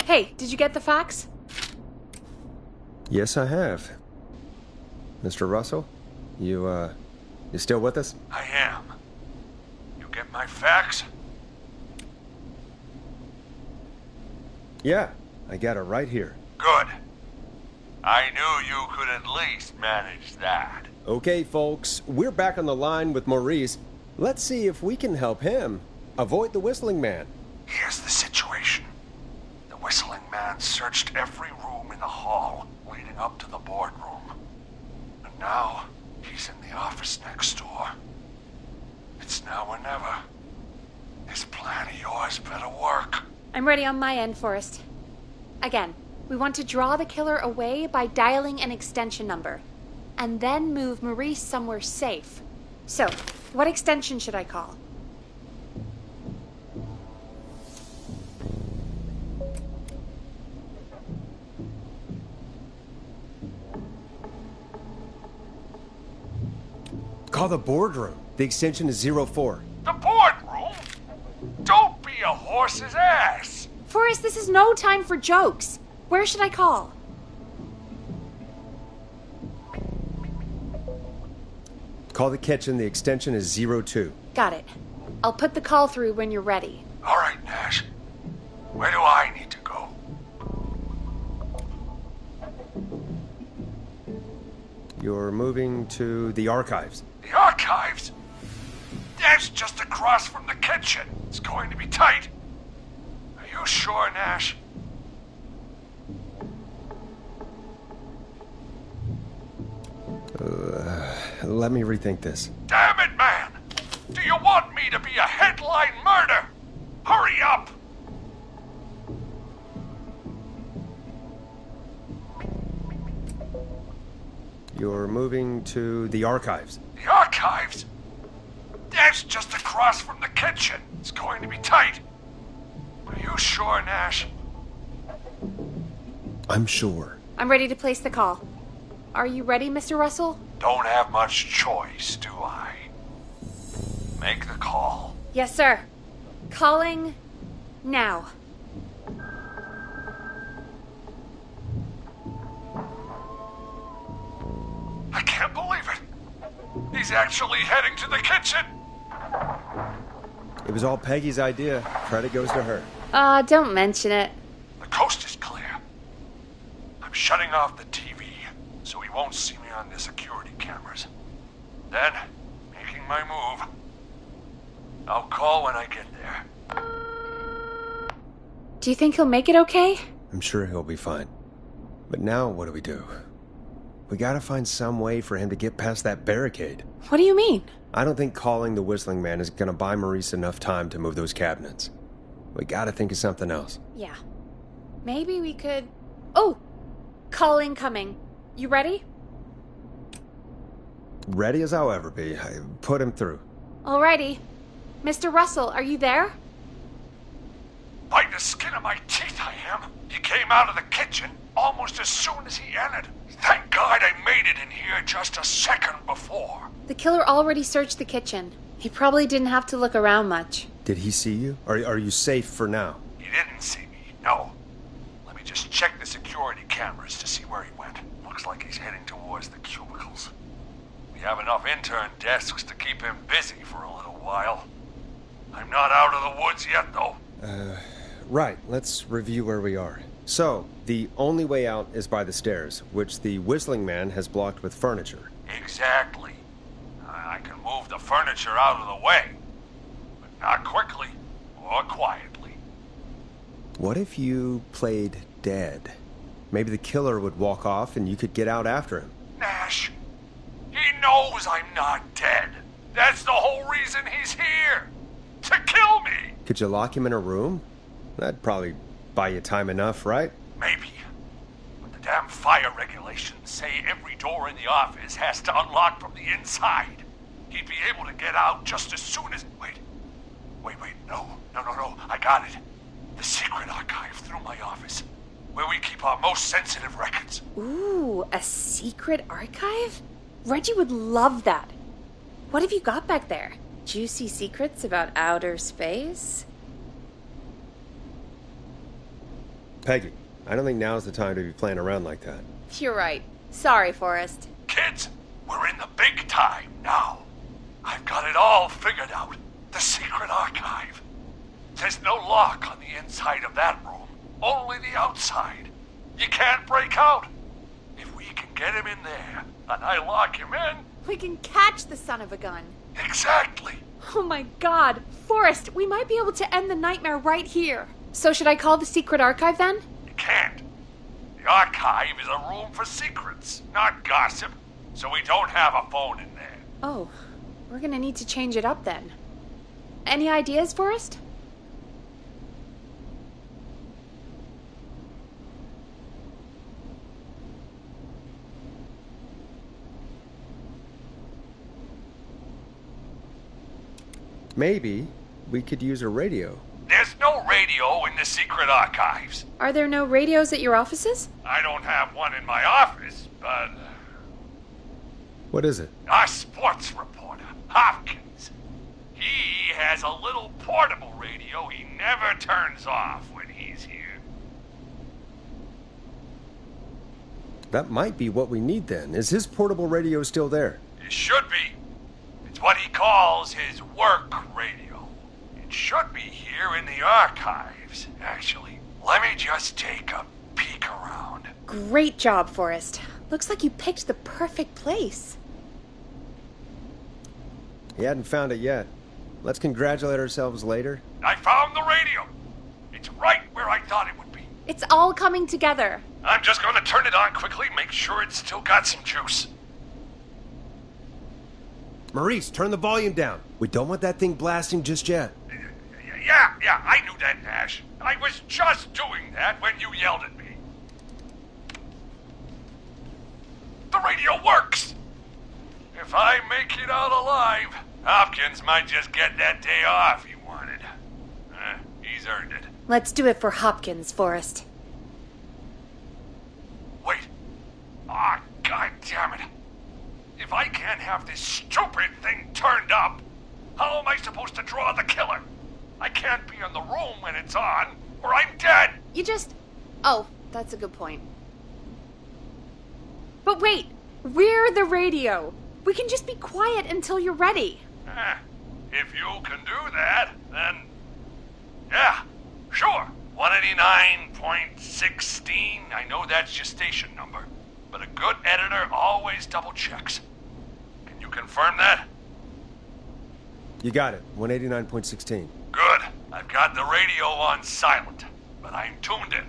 Hey, did you get the fax? Yes, I have. Mr. Russell, you still with us? I am. You get my fax? Yeah, I got it right here. Good. I knew you could at least manage that. Okay, folks, we're back on the line with Maurice. Let's see if we can help him avoid the Whistling Man. Here's the situation. The Whistling Man searched every room in the hall leading up to the boardroom. And now, he's in the office next door. It's now or never. This plan of yours better work. I'm ready on my end, Forrest. Again, we want to draw the killer away by dialing an extension number, and then move Maurice somewhere safe. So, what extension should I call? Call the boardroom. The extension is 04. The boardroom? Don't be a horse's ass. Forrest, this is no time for jokes. Where should I call? Call the kitchen. The extension is 02. Got it. I'll put the call through when you're ready. All right, Nash. Where do I need to go? You're moving to the archives. The archives? That's just across from the kitchen. It's going to be tight. Are you sure, Nash? Let me rethink this. Damn it, man! Do you want me to be a headline murder? Hurry up! You're moving to the archives. The archives? That's just across from the kitchen. It's going to be tight. Are you sure, Nash? I'm sure. I'm ready to place the call. Are you ready, Mr. Russell? Don't have much choice, do I? Make the call. Yes, sir. Calling now. I can't believe it. He's actually heading to the kitchen. It was all Peggy's idea. Credit goes to her. Don't mention it. The coast is clear. I'm shutting off the TV so he won't see me on the security cameras. Then, making my move. I'll call when I get there. Do you think he'll make it okay? I'm sure he'll be fine. But now what do we do? We gotta find some way for him to get past that barricade. What do you mean? I don't think calling the Whistling Man is gonna buy Maurice enough time to move those cabinets. We gotta think of something else. Yeah. Maybe we could... Oh! Call incoming. You ready? Ready as I'll ever be. I put him through. Alrighty. Mr. Russell, are you there? By the skin of my teeth I am. He came out of the kitchen almost as soon as he entered. Thank God I made it in here just a second before. The killer already searched the kitchen. He probably didn't have to look around much. Did he see you? Are you safe for now? He didn't see me, no. Let me just check the security cameras to see where he went. Looks like he's heading towards the cubicles. We have enough intern desks to keep him busy for a little while. I'm not out of the woods yet, though. Right. Let's review where we are. So, the only way out is by the stairs, which the Whistling Man has blocked with furniture. Exactly. I can move the furniture out of the way, but not quickly or quietly. What if you played dead? Maybe the killer would walk off and you could get out after him. Nash, he knows I'm not dead. That's the whole reason he's here. To kill me. Could you lock him in a room? That'd probably buy you time enough, right? Maybe. But the damn fire regulations say every door in the office has to unlock from the inside. He'd be able to get out just as soon as... Wait, no. I got it. The secret archive through my office, where we keep our most sensitive records. Ooh, a secret archive? Reggie would love that. What have you got back there? Juicy secrets about outer space? Peggy, I don't think now's the time to be playing around like that. You're right. Sorry, Forrest. Kids, we're in the big time now. I've got it all figured out. The secret archive. There's no lock on the inside of that room, only the outside. You can't break out. If we can get him in there, and I lock him in... We can catch the son of a gun. Exactly. Oh my God. Forrest, we might be able to end the nightmare right here. So should I call the secret archive then? You can't. The archive is a room for secrets, not gossip. So we don't have a phone in there. Oh, we're gonna need to change it up then. Any ideas, Forrest? Maybe we could use a radio. There's no radio in the secret archives. Are there no radios at your offices? I don't have one in my office, but... What is it? Our sports reporter, Hopkins. He has a little portable radio he never turns off when he's here. That might be what we need then. Is his portable radio still there? It should be. It's what he calls his work radio. It should be here in the archives, actually. Let me just take a peek around. Great job, Forrest. Looks like you picked the perfect place. He hadn't found it yet. Let's congratulate ourselves later. I found the radio. It's right where I thought it would be. It's all coming together. I'm just gonna turn it on quickly, make sure it's still got some juice. Maurice, turn the volume down. We don't want that thing blasting just yet. Yeah, I knew that, Nash. I was just doing that when you yelled at me. The radio works! If I make it out alive, Hopkins might just get that day off he wanted. He's earned it. Let's do it for Hopkins, Forrest. Wait. Ah, God damn it. If I can't have this stupid thing turned up, how am I supposed to draw the killer? I can't be in the room when it's on, or I'm dead. Oh, that's a good point. But wait, we're the radio. We can just be quiet until you're ready. If you can do that, then... yeah, sure. 189.16. I know that's your station number, but a good editor always double checks. Can you confirm that? You got it. 189.16. Good. I've got the radio on silent, but I'm tuned in.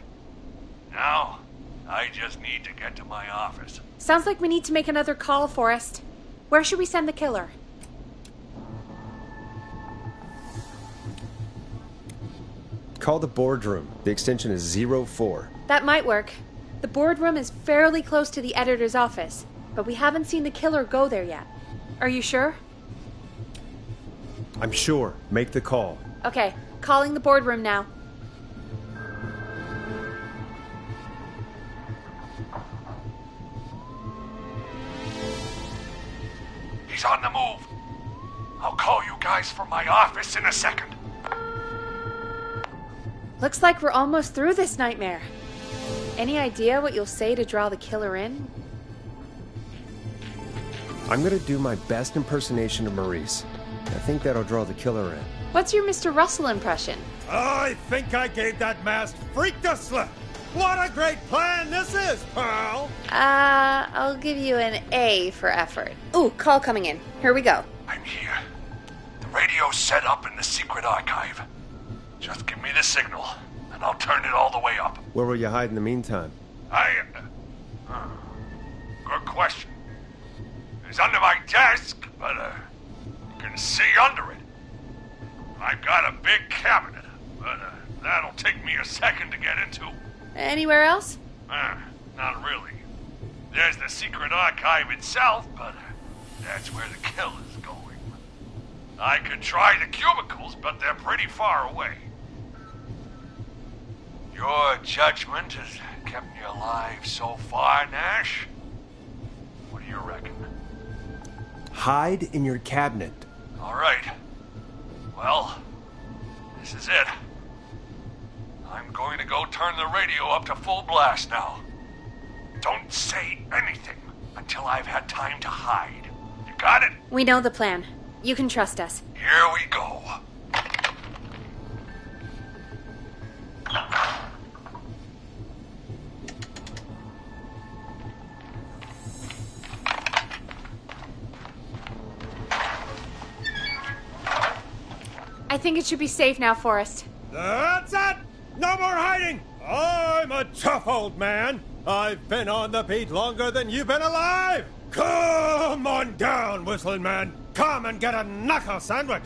Now, I just need to get to my office. Sounds like we need to make another call, Forrest. Where should we send the killer? Call the boardroom. The extension is 04. That might work. The boardroom is fairly close to the editor's office, but we haven't seen the killer go there yet. Are you sure? I'm sure. Make the call. Okay, calling the boardroom now. He's on the move. I'll call you guys from my office in a second. Looks like we're almost through this nightmare. Any idea what you'll say to draw the killer in? I'm gonna do my best impersonation of Maurice. I think that'll draw the killer in. What's your Mr. Russell impression? I think I gave that masked freak the slip. What a great plan this is, pal! I'll give you an A for effort. Ooh, call coming in. Here we go. I'm here. The radio's set up in the secret archive. Just give me the signal, and I'll turn it all the way up. Where will you hide in the meantime? Good question. It's under my desk, but, you can see under it. I've got a big cabinet, but, that'll take me a second to get into. Anywhere else? Not really. There's the secret archive itself, but that's where the kill is going. I could try the cubicles, but they're pretty far away. Your judgment has kept me alive so far, Nash. What do you reckon? Hide in your cabinet. All right. Well, this is it. I'm going to go turn the radio up to full blast now. Don't say anything until I've had time to hide. You got it? We know the plan. You can trust us. Here we go. I think it should be safe now, Forrest. That's it! No more hiding! I'm a tough old man. I've been on the beat longer than you've been alive! Come on down, Whistling Man. Come and get a knuckle sandwich.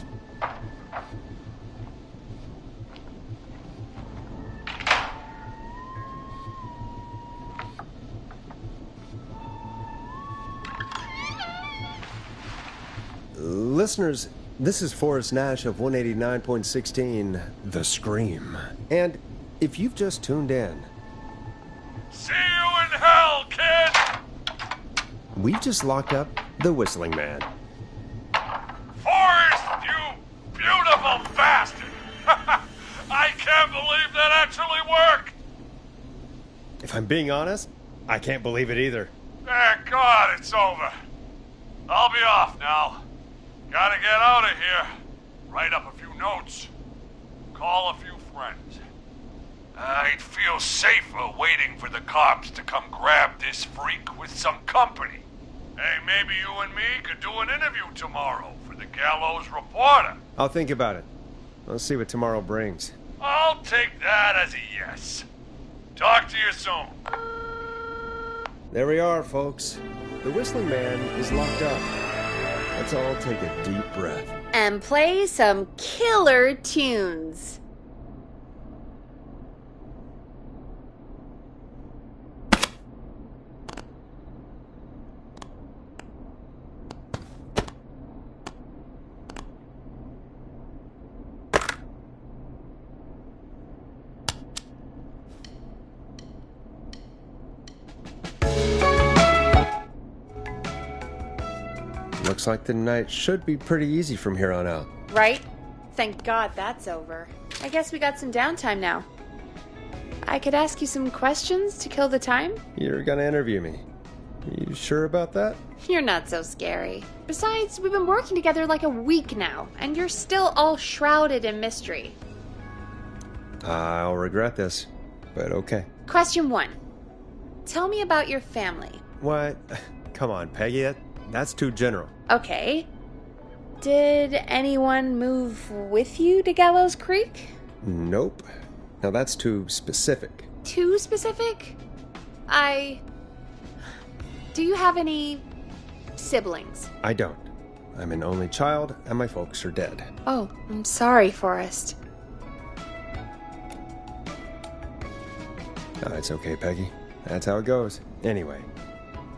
Listeners, this is Forrest Nash of 189.16, The Scream. And if you've just tuned in... See you in hell, kid! We've just locked up the Whistling Man. Forrest, you beautiful bastard! I can't believe that actually worked! If I'm being honest, I can't believe it either. Thank God it's over. I'll be off now. Gotta get out of here. Write up a few notes. Call a few friends. I'd feel safer waiting for the cops to come grab this freak with some company. Hey, maybe you and me could do an interview tomorrow for the Gallows Reporter. I'll think about it. Let's see what tomorrow brings. I'll take that as a yes. Talk to you soon. There we are, folks. The Whistling Man is locked up. Let's all take a deep breath. And play some killer tunes. Looks like the night should be pretty easy from here on out. Right? Thank God that's over. I guess we got some downtime now. I could ask you some questions to kill the time? You're gonna interview me. You sure about that? You're not so scary. Besides, we've been working together like a week now, and you're still all shrouded in mystery. I'll regret this, but okay. Question 1. Tell me about your family. What? Come on, Peggy. That's too general. Okay. Did anyone move with you to Gallows Creek? Nope. Now that's too specific. Too specific? Do you have any siblings? I don't. I'm an only child, and my folks are dead. Oh, I'm sorry, Forrest. Oh, it's okay, Peggy. That's how it goes. Anyway,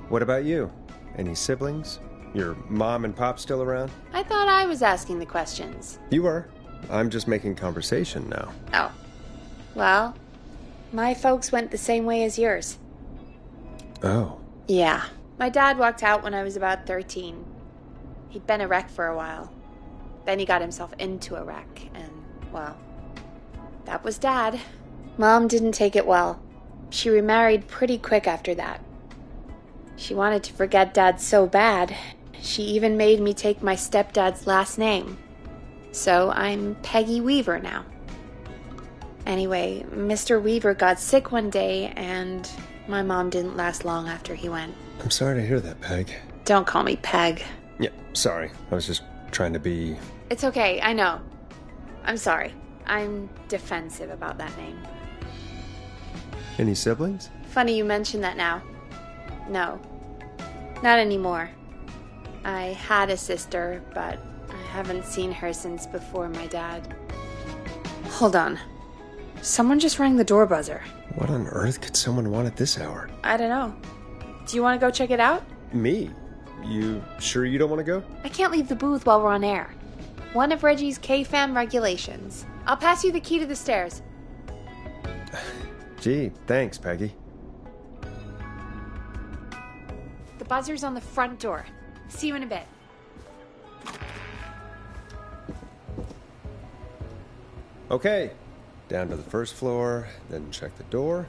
what about you? Any siblings? Your mom and pop still around? I thought I was asking the questions. You are. I'm just making conversation now. Oh. Well, my folks went the same way as yours. Oh. Yeah. My dad walked out when I was about 13. He'd been a wreck for a while. Then he got himself into a wreck, and, well, that was Dad. Mom didn't take it well. She remarried pretty quick after that. She wanted to forget Dad so bad, she even made me take my stepdad's last name. So I'm Peggy Weaver now. Anyway, Mr. Weaver got sick one day, and my mom didn't last long after he went. I'm sorry to hear that, Peg. Don't call me Peg. Yeah, sorry. I was just trying to be... It's okay, I know. I'm sorry. I'm defensive about that name. Any siblings? Funny you mention that now. No. Not anymore. I had a sister, but I haven't seen her since before my dad. Hold on. Someone just rang the door buzzer. What on earth could someone want at this hour? I don't know. Do you want to go check it out? Me? You sure you don't want to go? I can't leave the booth while we're on air. One of Reggie's K-Fam regulations. I'll pass you the key to the stairs. Gee, thanks, Peggy. The buzzer's on the front door. See you in a bit. Okay. Down to the first floor, then check the door.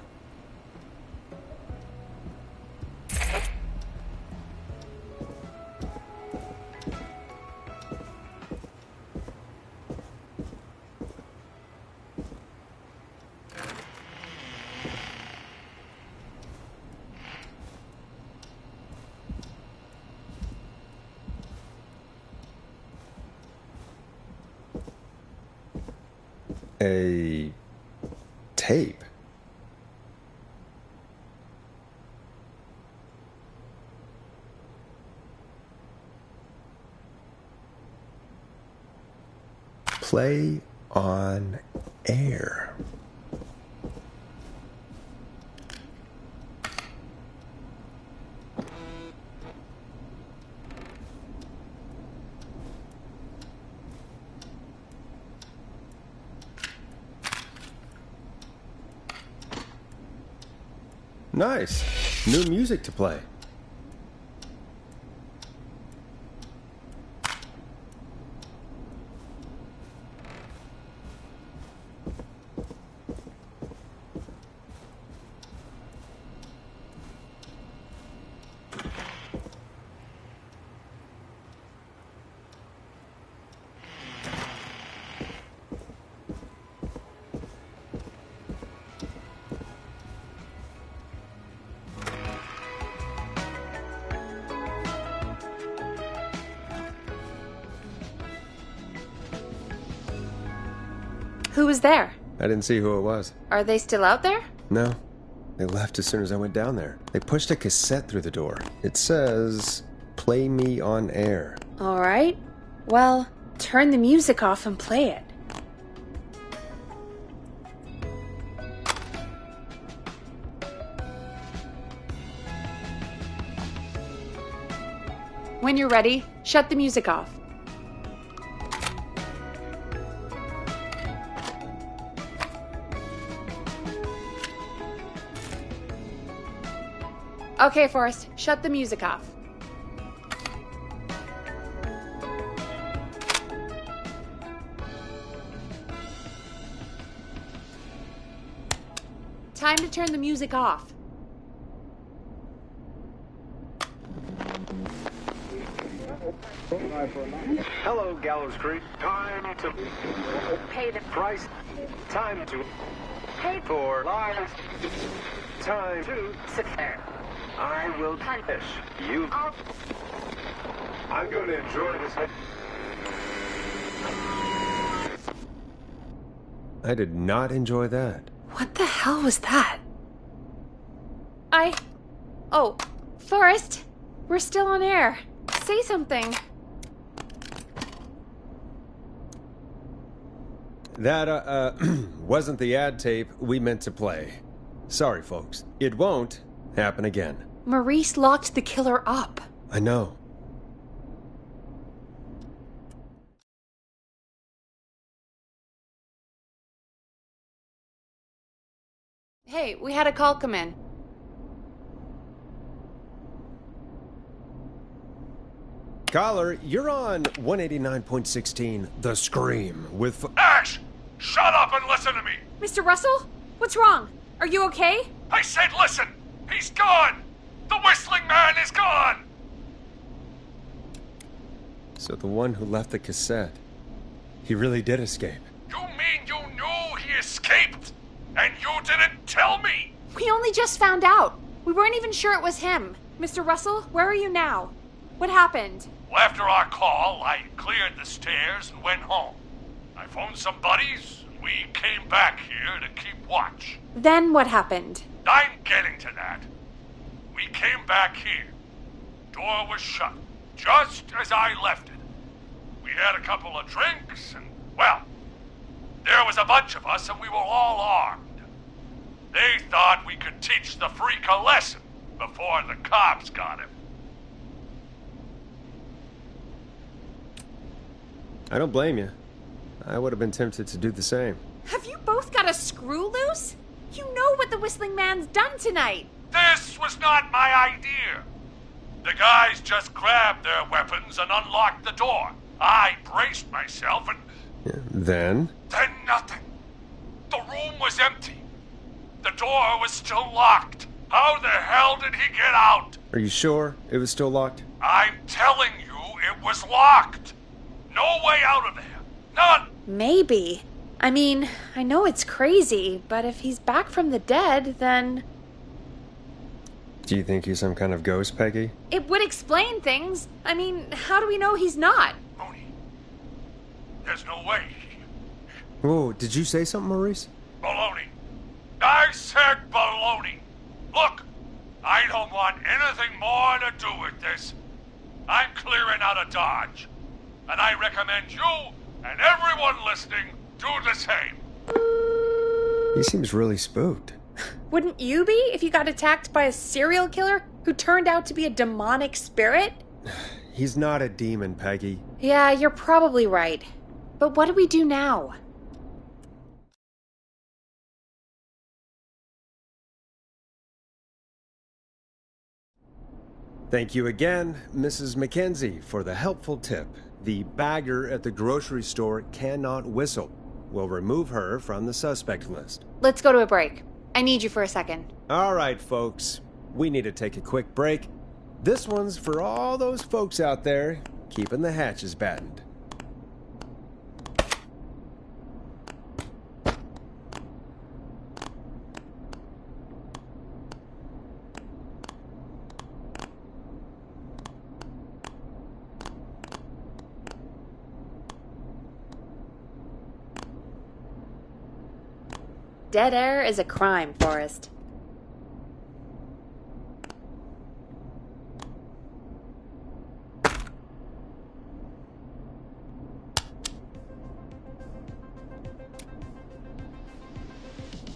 A tape? Play on air. Nice. New music to play. Who was there? I didn't see who it was. Are they still out there? No. They left as soon as I went down there. They pushed a cassette through the door. It says, "Play me on air." All right. Well, turn the music off and play it. When you're ready, shut the music off. Okay, Forrest, shut the music off. Time to turn the music off. Hello, Gallows Creek. Time to Pay the price. Time to pay for lives. Time to sit there. I will punish you. I'm going to enjoy this. I did not enjoy that. What the hell was that? Oh, Forrest, we're still on air. Say something. That, wasn't the ad tape we meant to play. Sorry, folks. It won't happen again. Maurice locked the killer up. I know. Hey, we had a call come in. Caller, you're on 189.16, The Scream, with... Ash! Shut up and listen to me! Mr. Russell? What's wrong? Are you okay? I said listen! He's gone! The whistling man is gone! So the one who left the cassette, he really did escape. You mean you knew he escaped? And you didn't tell me? We only just found out. We weren't even sure it was him. Mr. Russell, where are you now? What happened? Well, after our call, I cleared the stairs and went home. I phoned some buddies, and we came back here to keep watch. Then what happened? I'm getting to that. We came back here. Door was shut, just as I left it. We had a couple of drinks, and, well, there was a bunch of us, and we were all armed. They thought we could teach the freak a lesson before the cops got him. I don't blame you. I would have been tempted to do the same. Have you both got a screw loose? You know what the Whistling Man's done tonight. This was not my idea. The guys just grabbed their weapons and unlocked the door. I braced myself and... Yeah, then nothing. The room was empty. The door was still locked. How the hell did he get out? Are you sure it was still locked? I'm telling you, it was locked. No way out of there. None. Maybe. I mean, I know it's crazy, but if he's back from the dead, then... Do you think he's some kind of ghost, Peggy? It would explain things. I mean, how do we know he's not? Mooney, there's no way. Whoa, did you say something, Maurice? Baloney. I said baloney. Look, I don't want anything more to do with this. I'm clearing out of Dodge. And I recommend you and everyone listening do the same. He seems really spooked. Wouldn't you be if you got attacked by a serial killer who turned out to be a demonic spirit? He's not a demon, Peggy. Yeah, you're probably right. But what do we do now? Thank you again, Mrs. Mackenzie, for the helpful tip. The bagger at the grocery store cannot whistle. We'll remove her from the suspect list. Let's go to a break. I need you for a second. All right, folks. We need to take a quick break. This one's for all those folks out there keeping the hatches battened. Dead air is a crime, Forrest.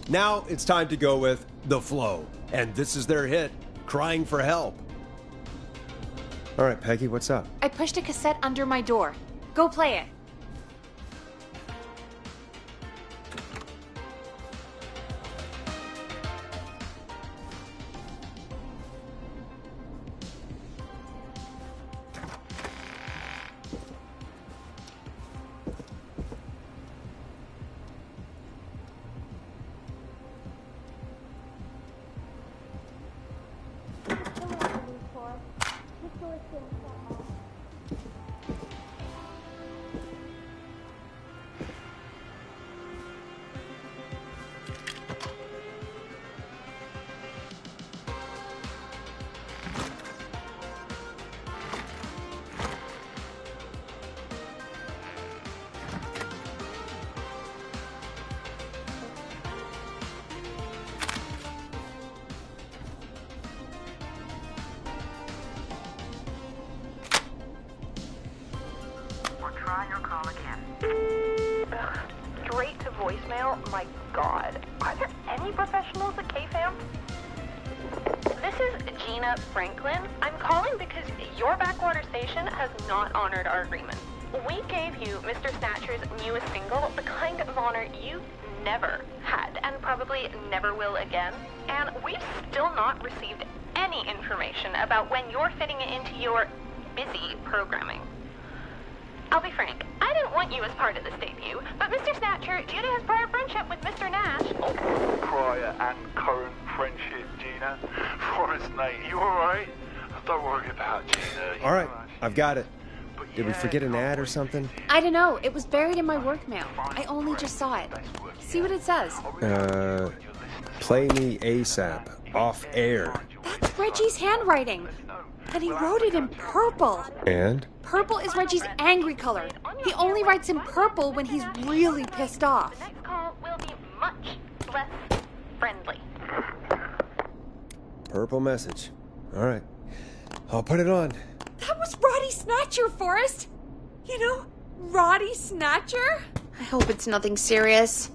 Now it's time to go with The Flow. And this is their hit, Crying for Help. All right, Peggy, what's up? I pushed a cassette under my door. Go play it. Try your call again. Straight to voicemail? My God. Are there any professionals at KFAM? This is Gina Franklin. I'm calling because your backwater station has not honored our agreement. We gave you Mr. Snatcher's newest single, the kind of honor you've never had and probably never will again. And we've still not received any information about when you're fitting it into your busy programming. I'll be frank, I didn't want you as part of this debut, but Mr. Snatcher, due to his prior friendship with Mr. Nash... Prior and current friendship, Gina. Forrest, mate, you alright? Don't worry about Gina. All right, I've got it. Did we forget an ad or something? I don't know. It was buried in my work mail. I only just saw it. See what it says. Play me ASAP. Off air. That's Reggie's handwriting. And he wrote it in purple. And? Purple is Reggie's angry color. He only writes in purple when he's really pissed off. The next call will be much less friendly. Purple message. All right. I'll put it on. That was Roddy Snatcher, Forrest. You know, Roddy Snatcher? I hope it's nothing serious.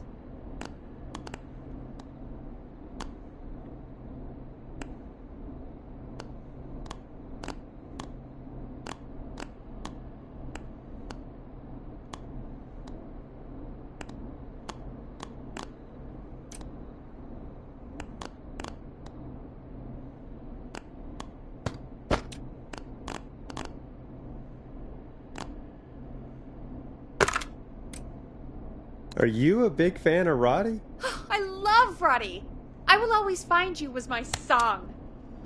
Are you a big fan of Roddy? I love Roddy. I Will Always Find You was my song.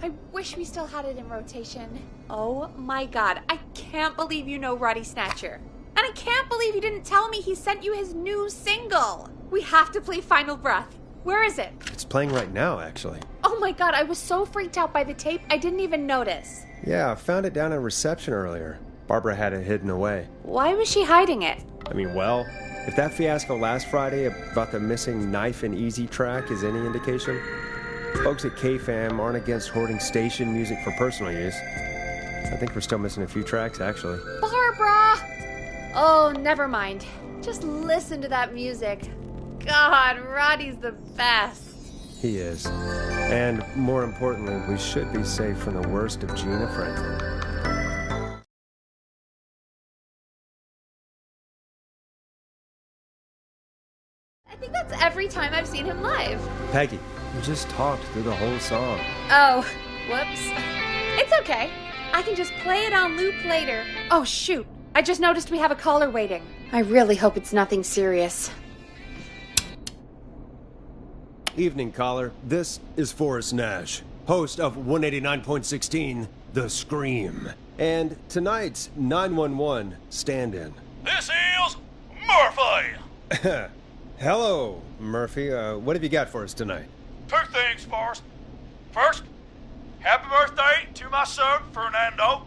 I wish we still had it in rotation. Oh my God, I can't believe you know Roddy Snatcher. And I can't believe you didn't tell me he sent you his new single. We have to play Final Breath. Where is it? It's playing right now, actually. Oh my God, I was so freaked out by the tape, I didn't even notice. Yeah, I found it down at reception earlier. Barbara had it hidden away. Why was she hiding it? I mean, well, if that fiasco last Friday about the missing Knife and Easy track is any indication, folks at KFAM aren't against hoarding station music for personal use. I think we're still missing a few tracks, actually. Barbara! Oh, never mind. Just listen to that music. God, Roddy's the best. He is. And more importantly, we should be safe from the worst of Gina Franklin. I think that's every time I've seen him live. Peggy, you just talked through the whole song. Oh, whoops. It's okay. I can just play it on loop later. Oh, shoot. I just noticed we have a caller waiting. I really hope it's nothing serious. Evening, caller. This is Forrest Nash, host of 189.16, The Scream. And tonight's 911 stand-in. This is Murphy! Hello, Murphy. What have you got for us tonight? Two things, Forrest. First, happy birthday to my son, Fernando.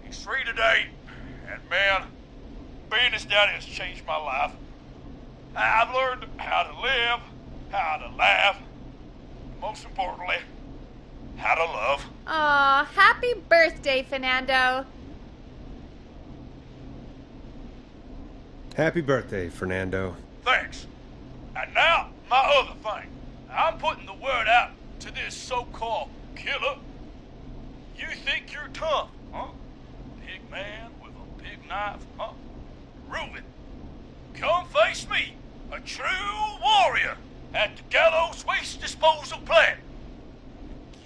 He's 3 today, and man, being his daddy has changed my life. I've learned how to live, how to laugh, most importantly, how to love. Aw, happy birthday, Fernando. Happy birthday, Fernando. Thanks. And now, my other thing. I'm putting the word out to this so-called killer. You think you're tough, huh? Big man with a big knife, huh? Prove it. Come face me, a true warrior, at the Gallows Waste Disposal Plant.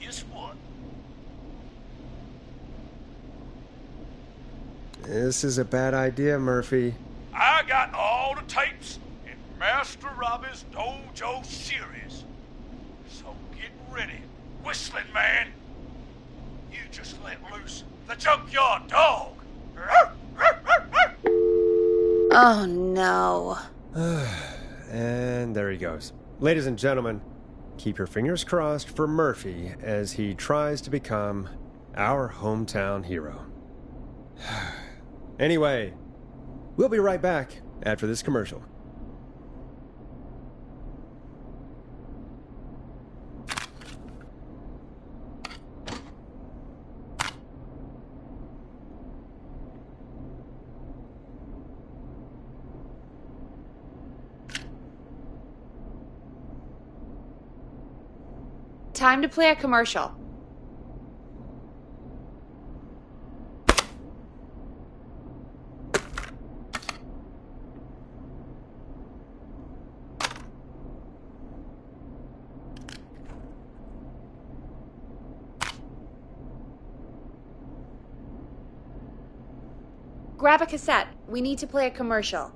Guess what? This is a bad idea, Murphy. I got all the tapes in Master Robbie's Dojo series. So get ready, Whistling Man. You just let loose the junkyard dog. Oh, no. And there he goes. Ladies and gentlemen, keep your fingers crossed for Murphy as he tries to become our hometown hero. Anyway, we'll be right back after this commercial. Time to play a commercial. Grab a cassette. We need to play a commercial.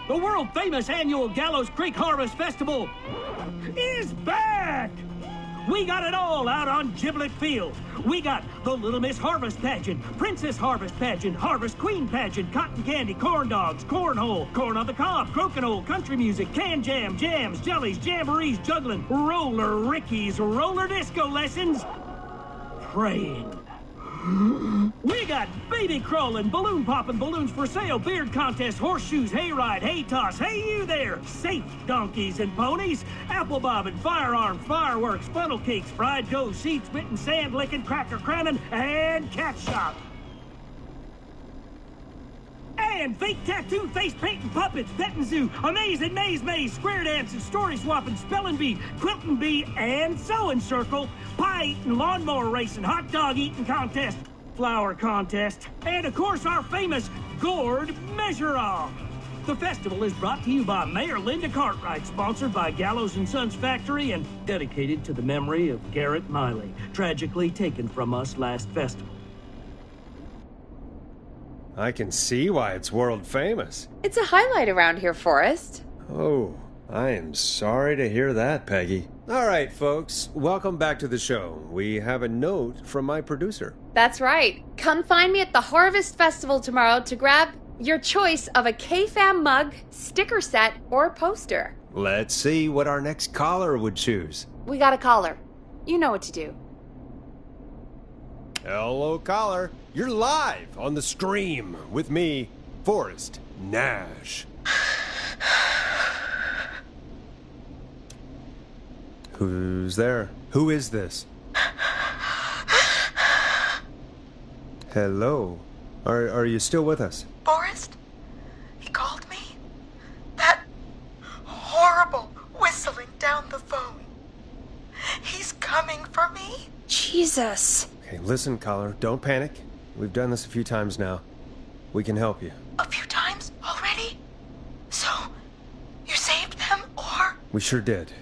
The world-famous annual Gallows Creek Harvest Festival is back! We got it all out on Giblet Field. We got the Little Miss Harvest Pageant, Princess Harvest Pageant, Harvest Queen Pageant, Cotton Candy, Corn Dogs, Cornhole, Corn on the Cob, Crokinole, Country Music, Can Jam, Jams, Jellies, Jamborees, Juggling, Roller Rickies, Roller Disco Lessons, Praying. We got baby crawling, balloon popping, balloons for sale, beard contest, horseshoes, hayride, hay toss, hey you there, safe donkeys and ponies, apple bobbing, firearms, fireworks, funnel cakes, fried dough, seed spitting, sand licking, cracker cramming, and cat shop. And fake tattoo, face painting, puppets, petting zoo, amazing maze, square dancing, story swapping, spelling bee, quilting bee, and sewing circle, pie eating, lawnmower racing, hot dog eating contest, flower contest, and of course our famous gourd measure-off. The festival is brought to you by Mayor Linda Cartwright, sponsored by Gallows & Sons Factory, and dedicated to the memory of Garrett Miley, tragically taken from us last festival. I can see why it's world famous. It's a highlight around here, Forrest. Oh, I am sorry to hear that, Peggy. All right, folks, welcome back to the show. We have a note from my producer. That's right. Come find me at the Harvest Festival tomorrow to grab your choice of a K-Fam mug, sticker set, or poster. Let's see what our next caller would choose. We got a caller. You know what to do. Hello, caller. You're live on the Scream with me, Forrest Nash. Who's there? Who is this? Hello. Are you still with us? Forrest? He called me? That horrible whistling down the phone. He's coming for me? Jesus. Okay, listen, caller. Don't panic. We've done this a few times now. We can help you. A few times already? So, you saved them, or? We sure did.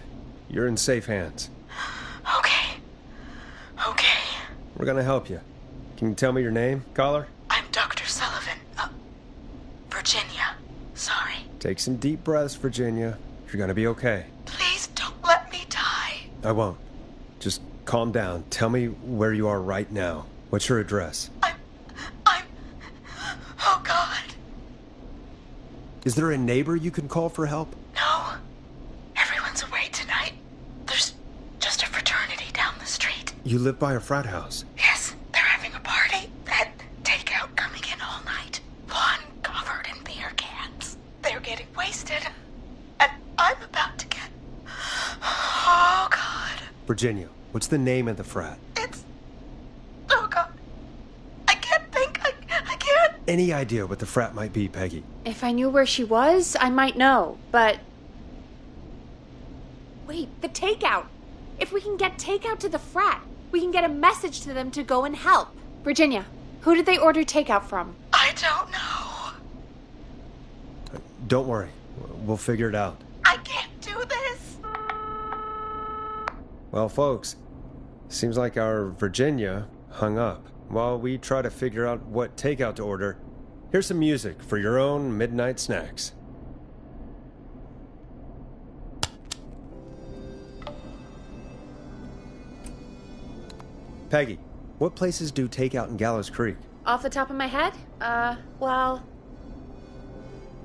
You're in safe hands. Okay. We're gonna help you. Can you tell me your name, caller? I'm Dr. Sullivan. Virginia. Sorry. Take some deep breaths, Virginia. You're gonna be okay. Please don't let me die. I won't. Just calm down. Tell me where you are right now. What's your address? I'm... Oh, God. Is there a neighbor you can call for help? No. Everyone's away tonight. There's just a fraternity down the street. You live by a frat house. Yes, they're having a party. That takeout coming in all night. Lawn covered in beer cans. They're getting wasted. And I'm about to get... Oh, God. Virginia, what's the name of the frat? Oh, God. I can't think. I can't. Any idea what the frat might be, Peggy? If I knew where she was, I might know, but... Wait, the takeout! If we can get takeout to the frat, we can get a message to them to go and help. Virginia, who did they order takeout from? I don't know. Don't worry. We'll figure it out. I can't do this. Well, folks, seems like our Virginia hung up. While we try to figure out what takeout to order, here's some music for your own midnight snacks. Peggy, what places do takeout in Gallows Creek? Off the top of my head? Well...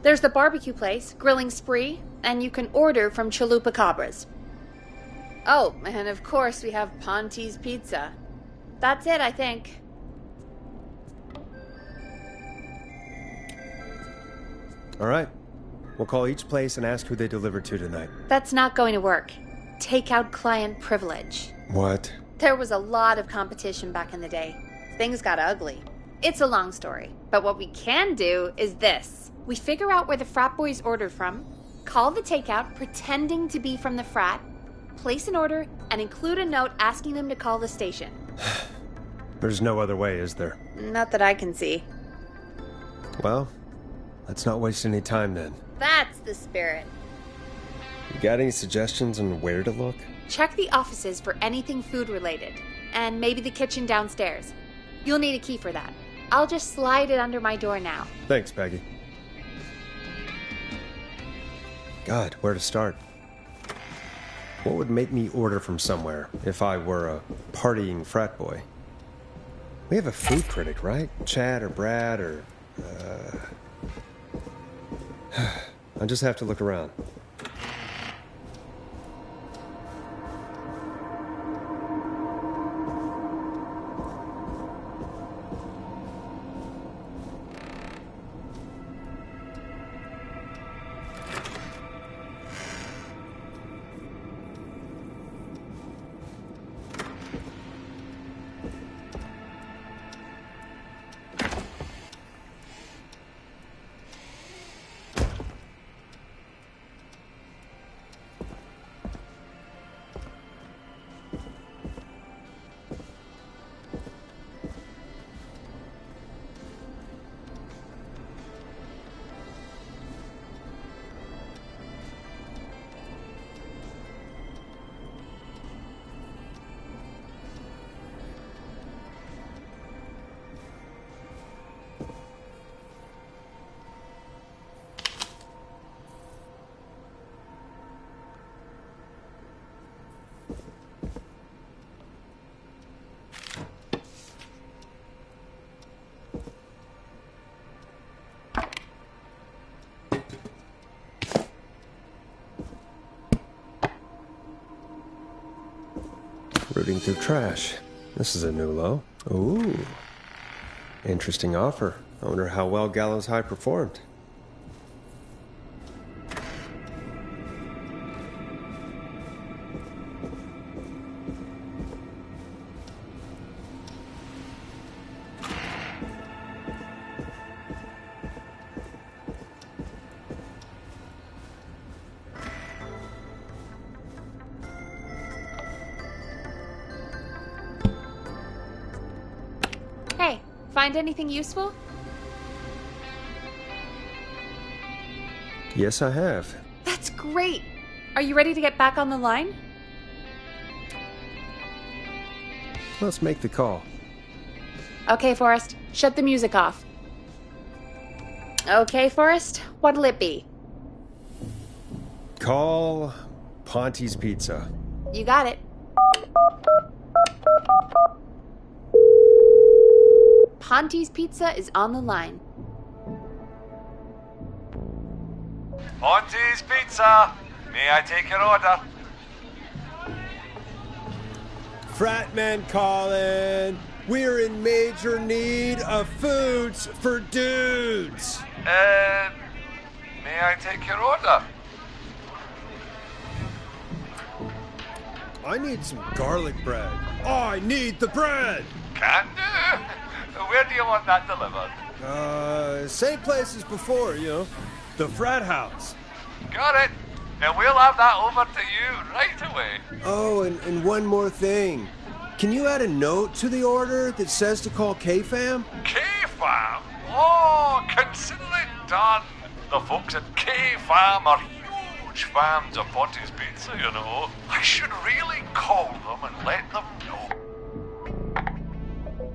There's the barbecue place, Grilling Spree, and you can order from Chalupa Cabras. Oh, and of course we have Ponte's Pizza. That's it, I think. All right. We'll call each place and ask who they deliver to tonight. That's not going to work. Takeout client privilege. What? There was a lot of competition back in the day. Things got ugly. It's a long story, but what we can do is this. We figure out where the frat boys ordered from, call the takeout pretending to be from the frat, place an order, and include a note asking them to call the station. There's no other way, is there? Not that I can see. Well, let's not waste any time then. That's the spirit. You got any suggestions on where to look? Check the offices for anything food related, and maybe the kitchen downstairs. You'll need a key for that. I'll just slide it under my door now. Thanks, Peggy. God, where to start? What would make me order from somewhere if I were a partying frat boy? We have a food critic, right? Chad or Brad or... I just have to look around. Rooting through trash. This is a new low. Ooh. Interesting offer. I wonder how well Gallows High performed. Hey, find anything useful? Yes, I have. That's great! Are you ready to get back on the line? Let's make the call. Okay, Forrest, shut the music off. Okay, Forrest, what'll it be? Call Ponte's Pizza. You got it. Ponte's Pizza is on the line. Ponte's Pizza. May I take your order? Fratman calling. We're in major need of foods for dudes. May I take your order? I need some garlic bread. I need the bread. Can do. Where do you want that delivered? Same place as before, you know. The frat house. Got it. And we'll have that over to you right away. Oh, and one more thing. Can you add a note to the order that says to call K-Fam? K-Fam? Oh, consider it done. The folks at K-Fam are huge fans of Ponte's Pizza, you know. I should really call them and let them know.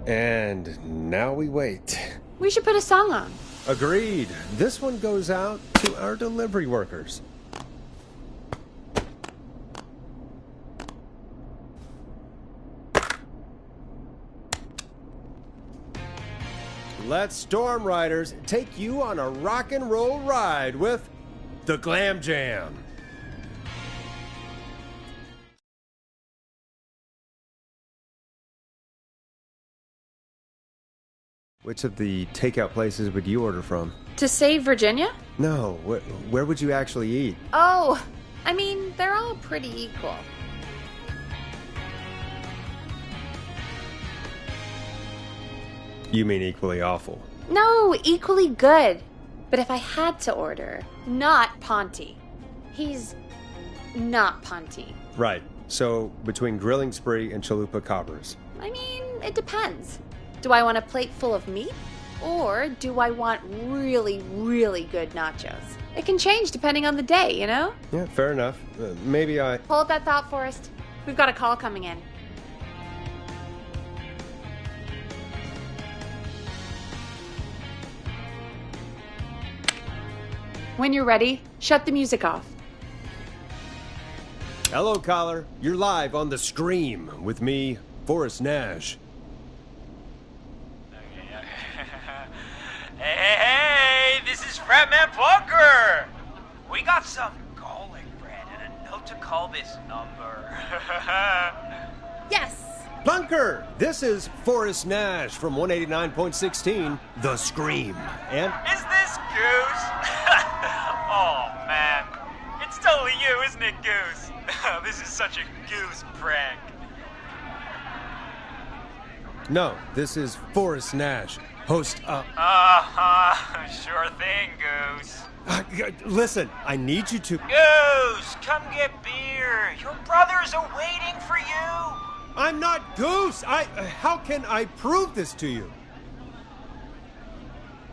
And now we wait. We should put a song on. Agreed. This one goes out to our delivery workers. Let's Storm Riders take you on a rock and roll ride with the Glam Jam. Which of the takeout places would you order from? To save Virginia? No, where would you actually eat? Oh, I mean, they're all pretty equal. You mean equally awful? No, equally good. But if I had to order, not Ponte. He's not Ponte. Right. So, between Grilling Spree and Chalupa Cobbers. I mean, it depends. Do I want a plate full of meat? Or do I want really, really good nachos? It can change depending on the day, you know? Yeah, fair enough. Maybe I... Hold that thought, Forrest. We've got a call coming in. When you're ready, shut the music off. Hello, caller. You're live on The Scream with me, Forrest Nash. Hey, this is Fratman Bunker. We got some garlic bread and a note to call this number. Yes. Bunker, this is Forrest Nash from 189.16, The Scream. And... Is this Goose? Oh, man. It's totally you, isn't it, Goose? This is such a Goose prank. No, this is Forrest Nash, host of... Sure thing, Goose. Listen, I need you to... Goose, come get beer. Your brothers are waiting for you. I'm not Goose! How can I prove this to you?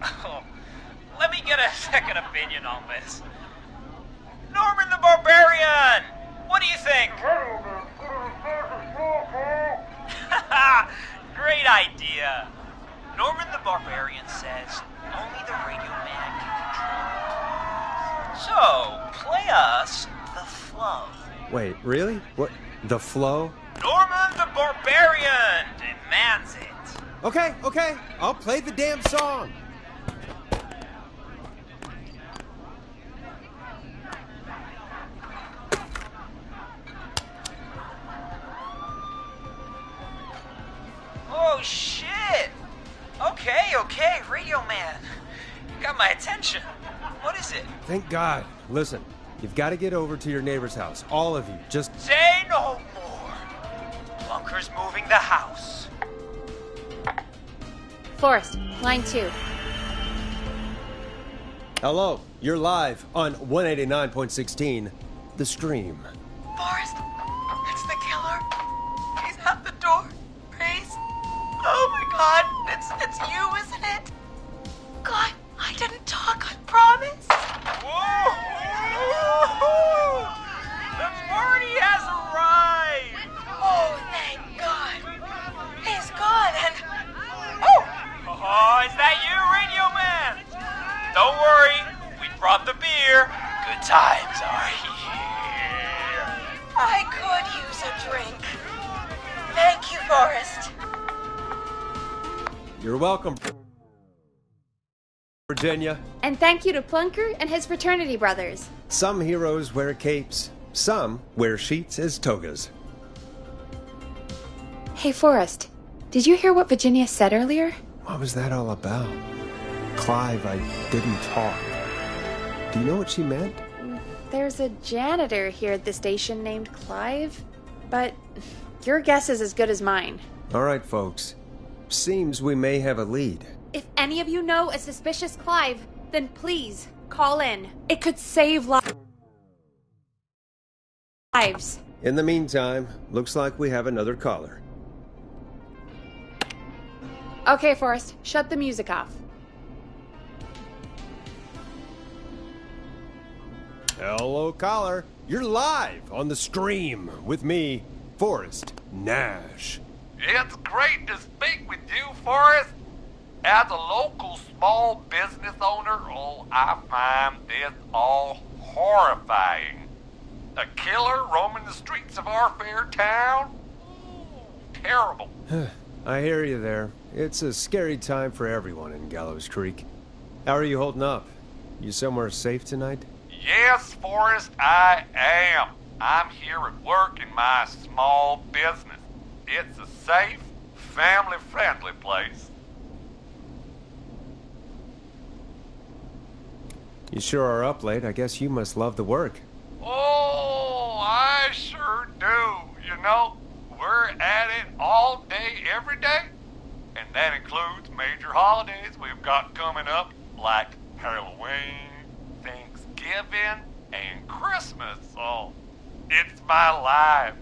Oh, let me get a second opinion on this. Norman the Barbarian! What do you think? Great idea. Norman the Barbarian says only the radio man can control. So, play us the flow. Wait, really? What? The flow? Norman the Barbarian demands it. Okay. I'll play the damn song. Oh, shit. Okay, Radio Man. You got my attention. What is it? Thank God. Listen, you've got to get over to your neighbor's house. All of you. Just... Say no more. Bunker's moving the house. Forrest, line 2. Hello, you're live on 189.16, The Scream. Forrest, it's the killer. He's at the door. Grace. Oh my God, it's you, isn't it? God, I didn't talk, I promise. Whoa! The party has arrived. Oh, thank God. He's gone and... Oh, is that you, Radio Man? Don't worry, we brought the beer. Good times are here. I could use a drink. Thank you, Forrest. You're welcome. Virginia. And thank you to Plunker and his fraternity brothers. Some heroes wear capes. Some wear sheets as togas. Hey, Forrest, did you hear what Virginia said earlier? What was that all about? Clive, I didn't talk. Do you know what she meant? There's a janitor here at the station named Clive, but your guess is as good as mine. All right, folks. Seems we may have a lead. If any of you know a suspicious Clive, then please call in. It could save lives. In the meantime, looks like we have another caller. Okay, Forrest, shut the music off. Hello, caller. You're live on the stream with me, Forrest Nash. It's great to speak with you, Forrest. As a local small business owner, I find this all horrifying. A killer roaming the streets of our fair town? Terrible. I hear you there. It's a scary time for everyone in Gallows Creek. How are you holding up? You somewhere safe tonight? Yes, Forrest, I am. I'm here at work in my small business. It's a safe, family-friendly place. You sure are up late. I guess you must love the work. Oh, I sure do. You know, we're at it all day, every day. And that includes major holidays we've got coming up, like Halloween, Thanksgiving, and Christmas. Oh, it's my life.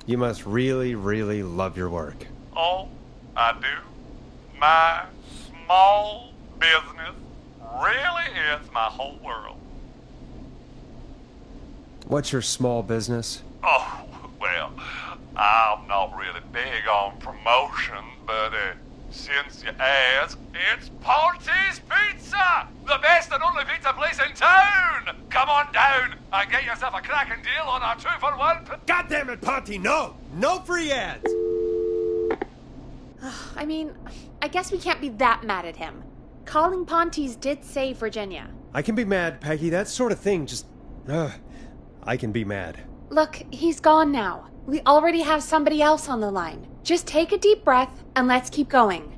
You must really, really love your work. Oh, I do. My small business really is my whole world. What's your small business? Oh, well, I'm not really big on promotion, but since you ask, it's Ponty's Pizza! The best and only pizza place in town! Come on down and get yourself a cracking deal on our 2-for-1. God damn it, Ponty, no! No free ads! I mean, I guess we can't be that mad at him. Calling Ponty's did save Virginia. I can be mad, Peggy. That sort of thing just... I can be mad. Look, he's gone now. We already have somebody else on the line. Just take a deep breath and let's keep going.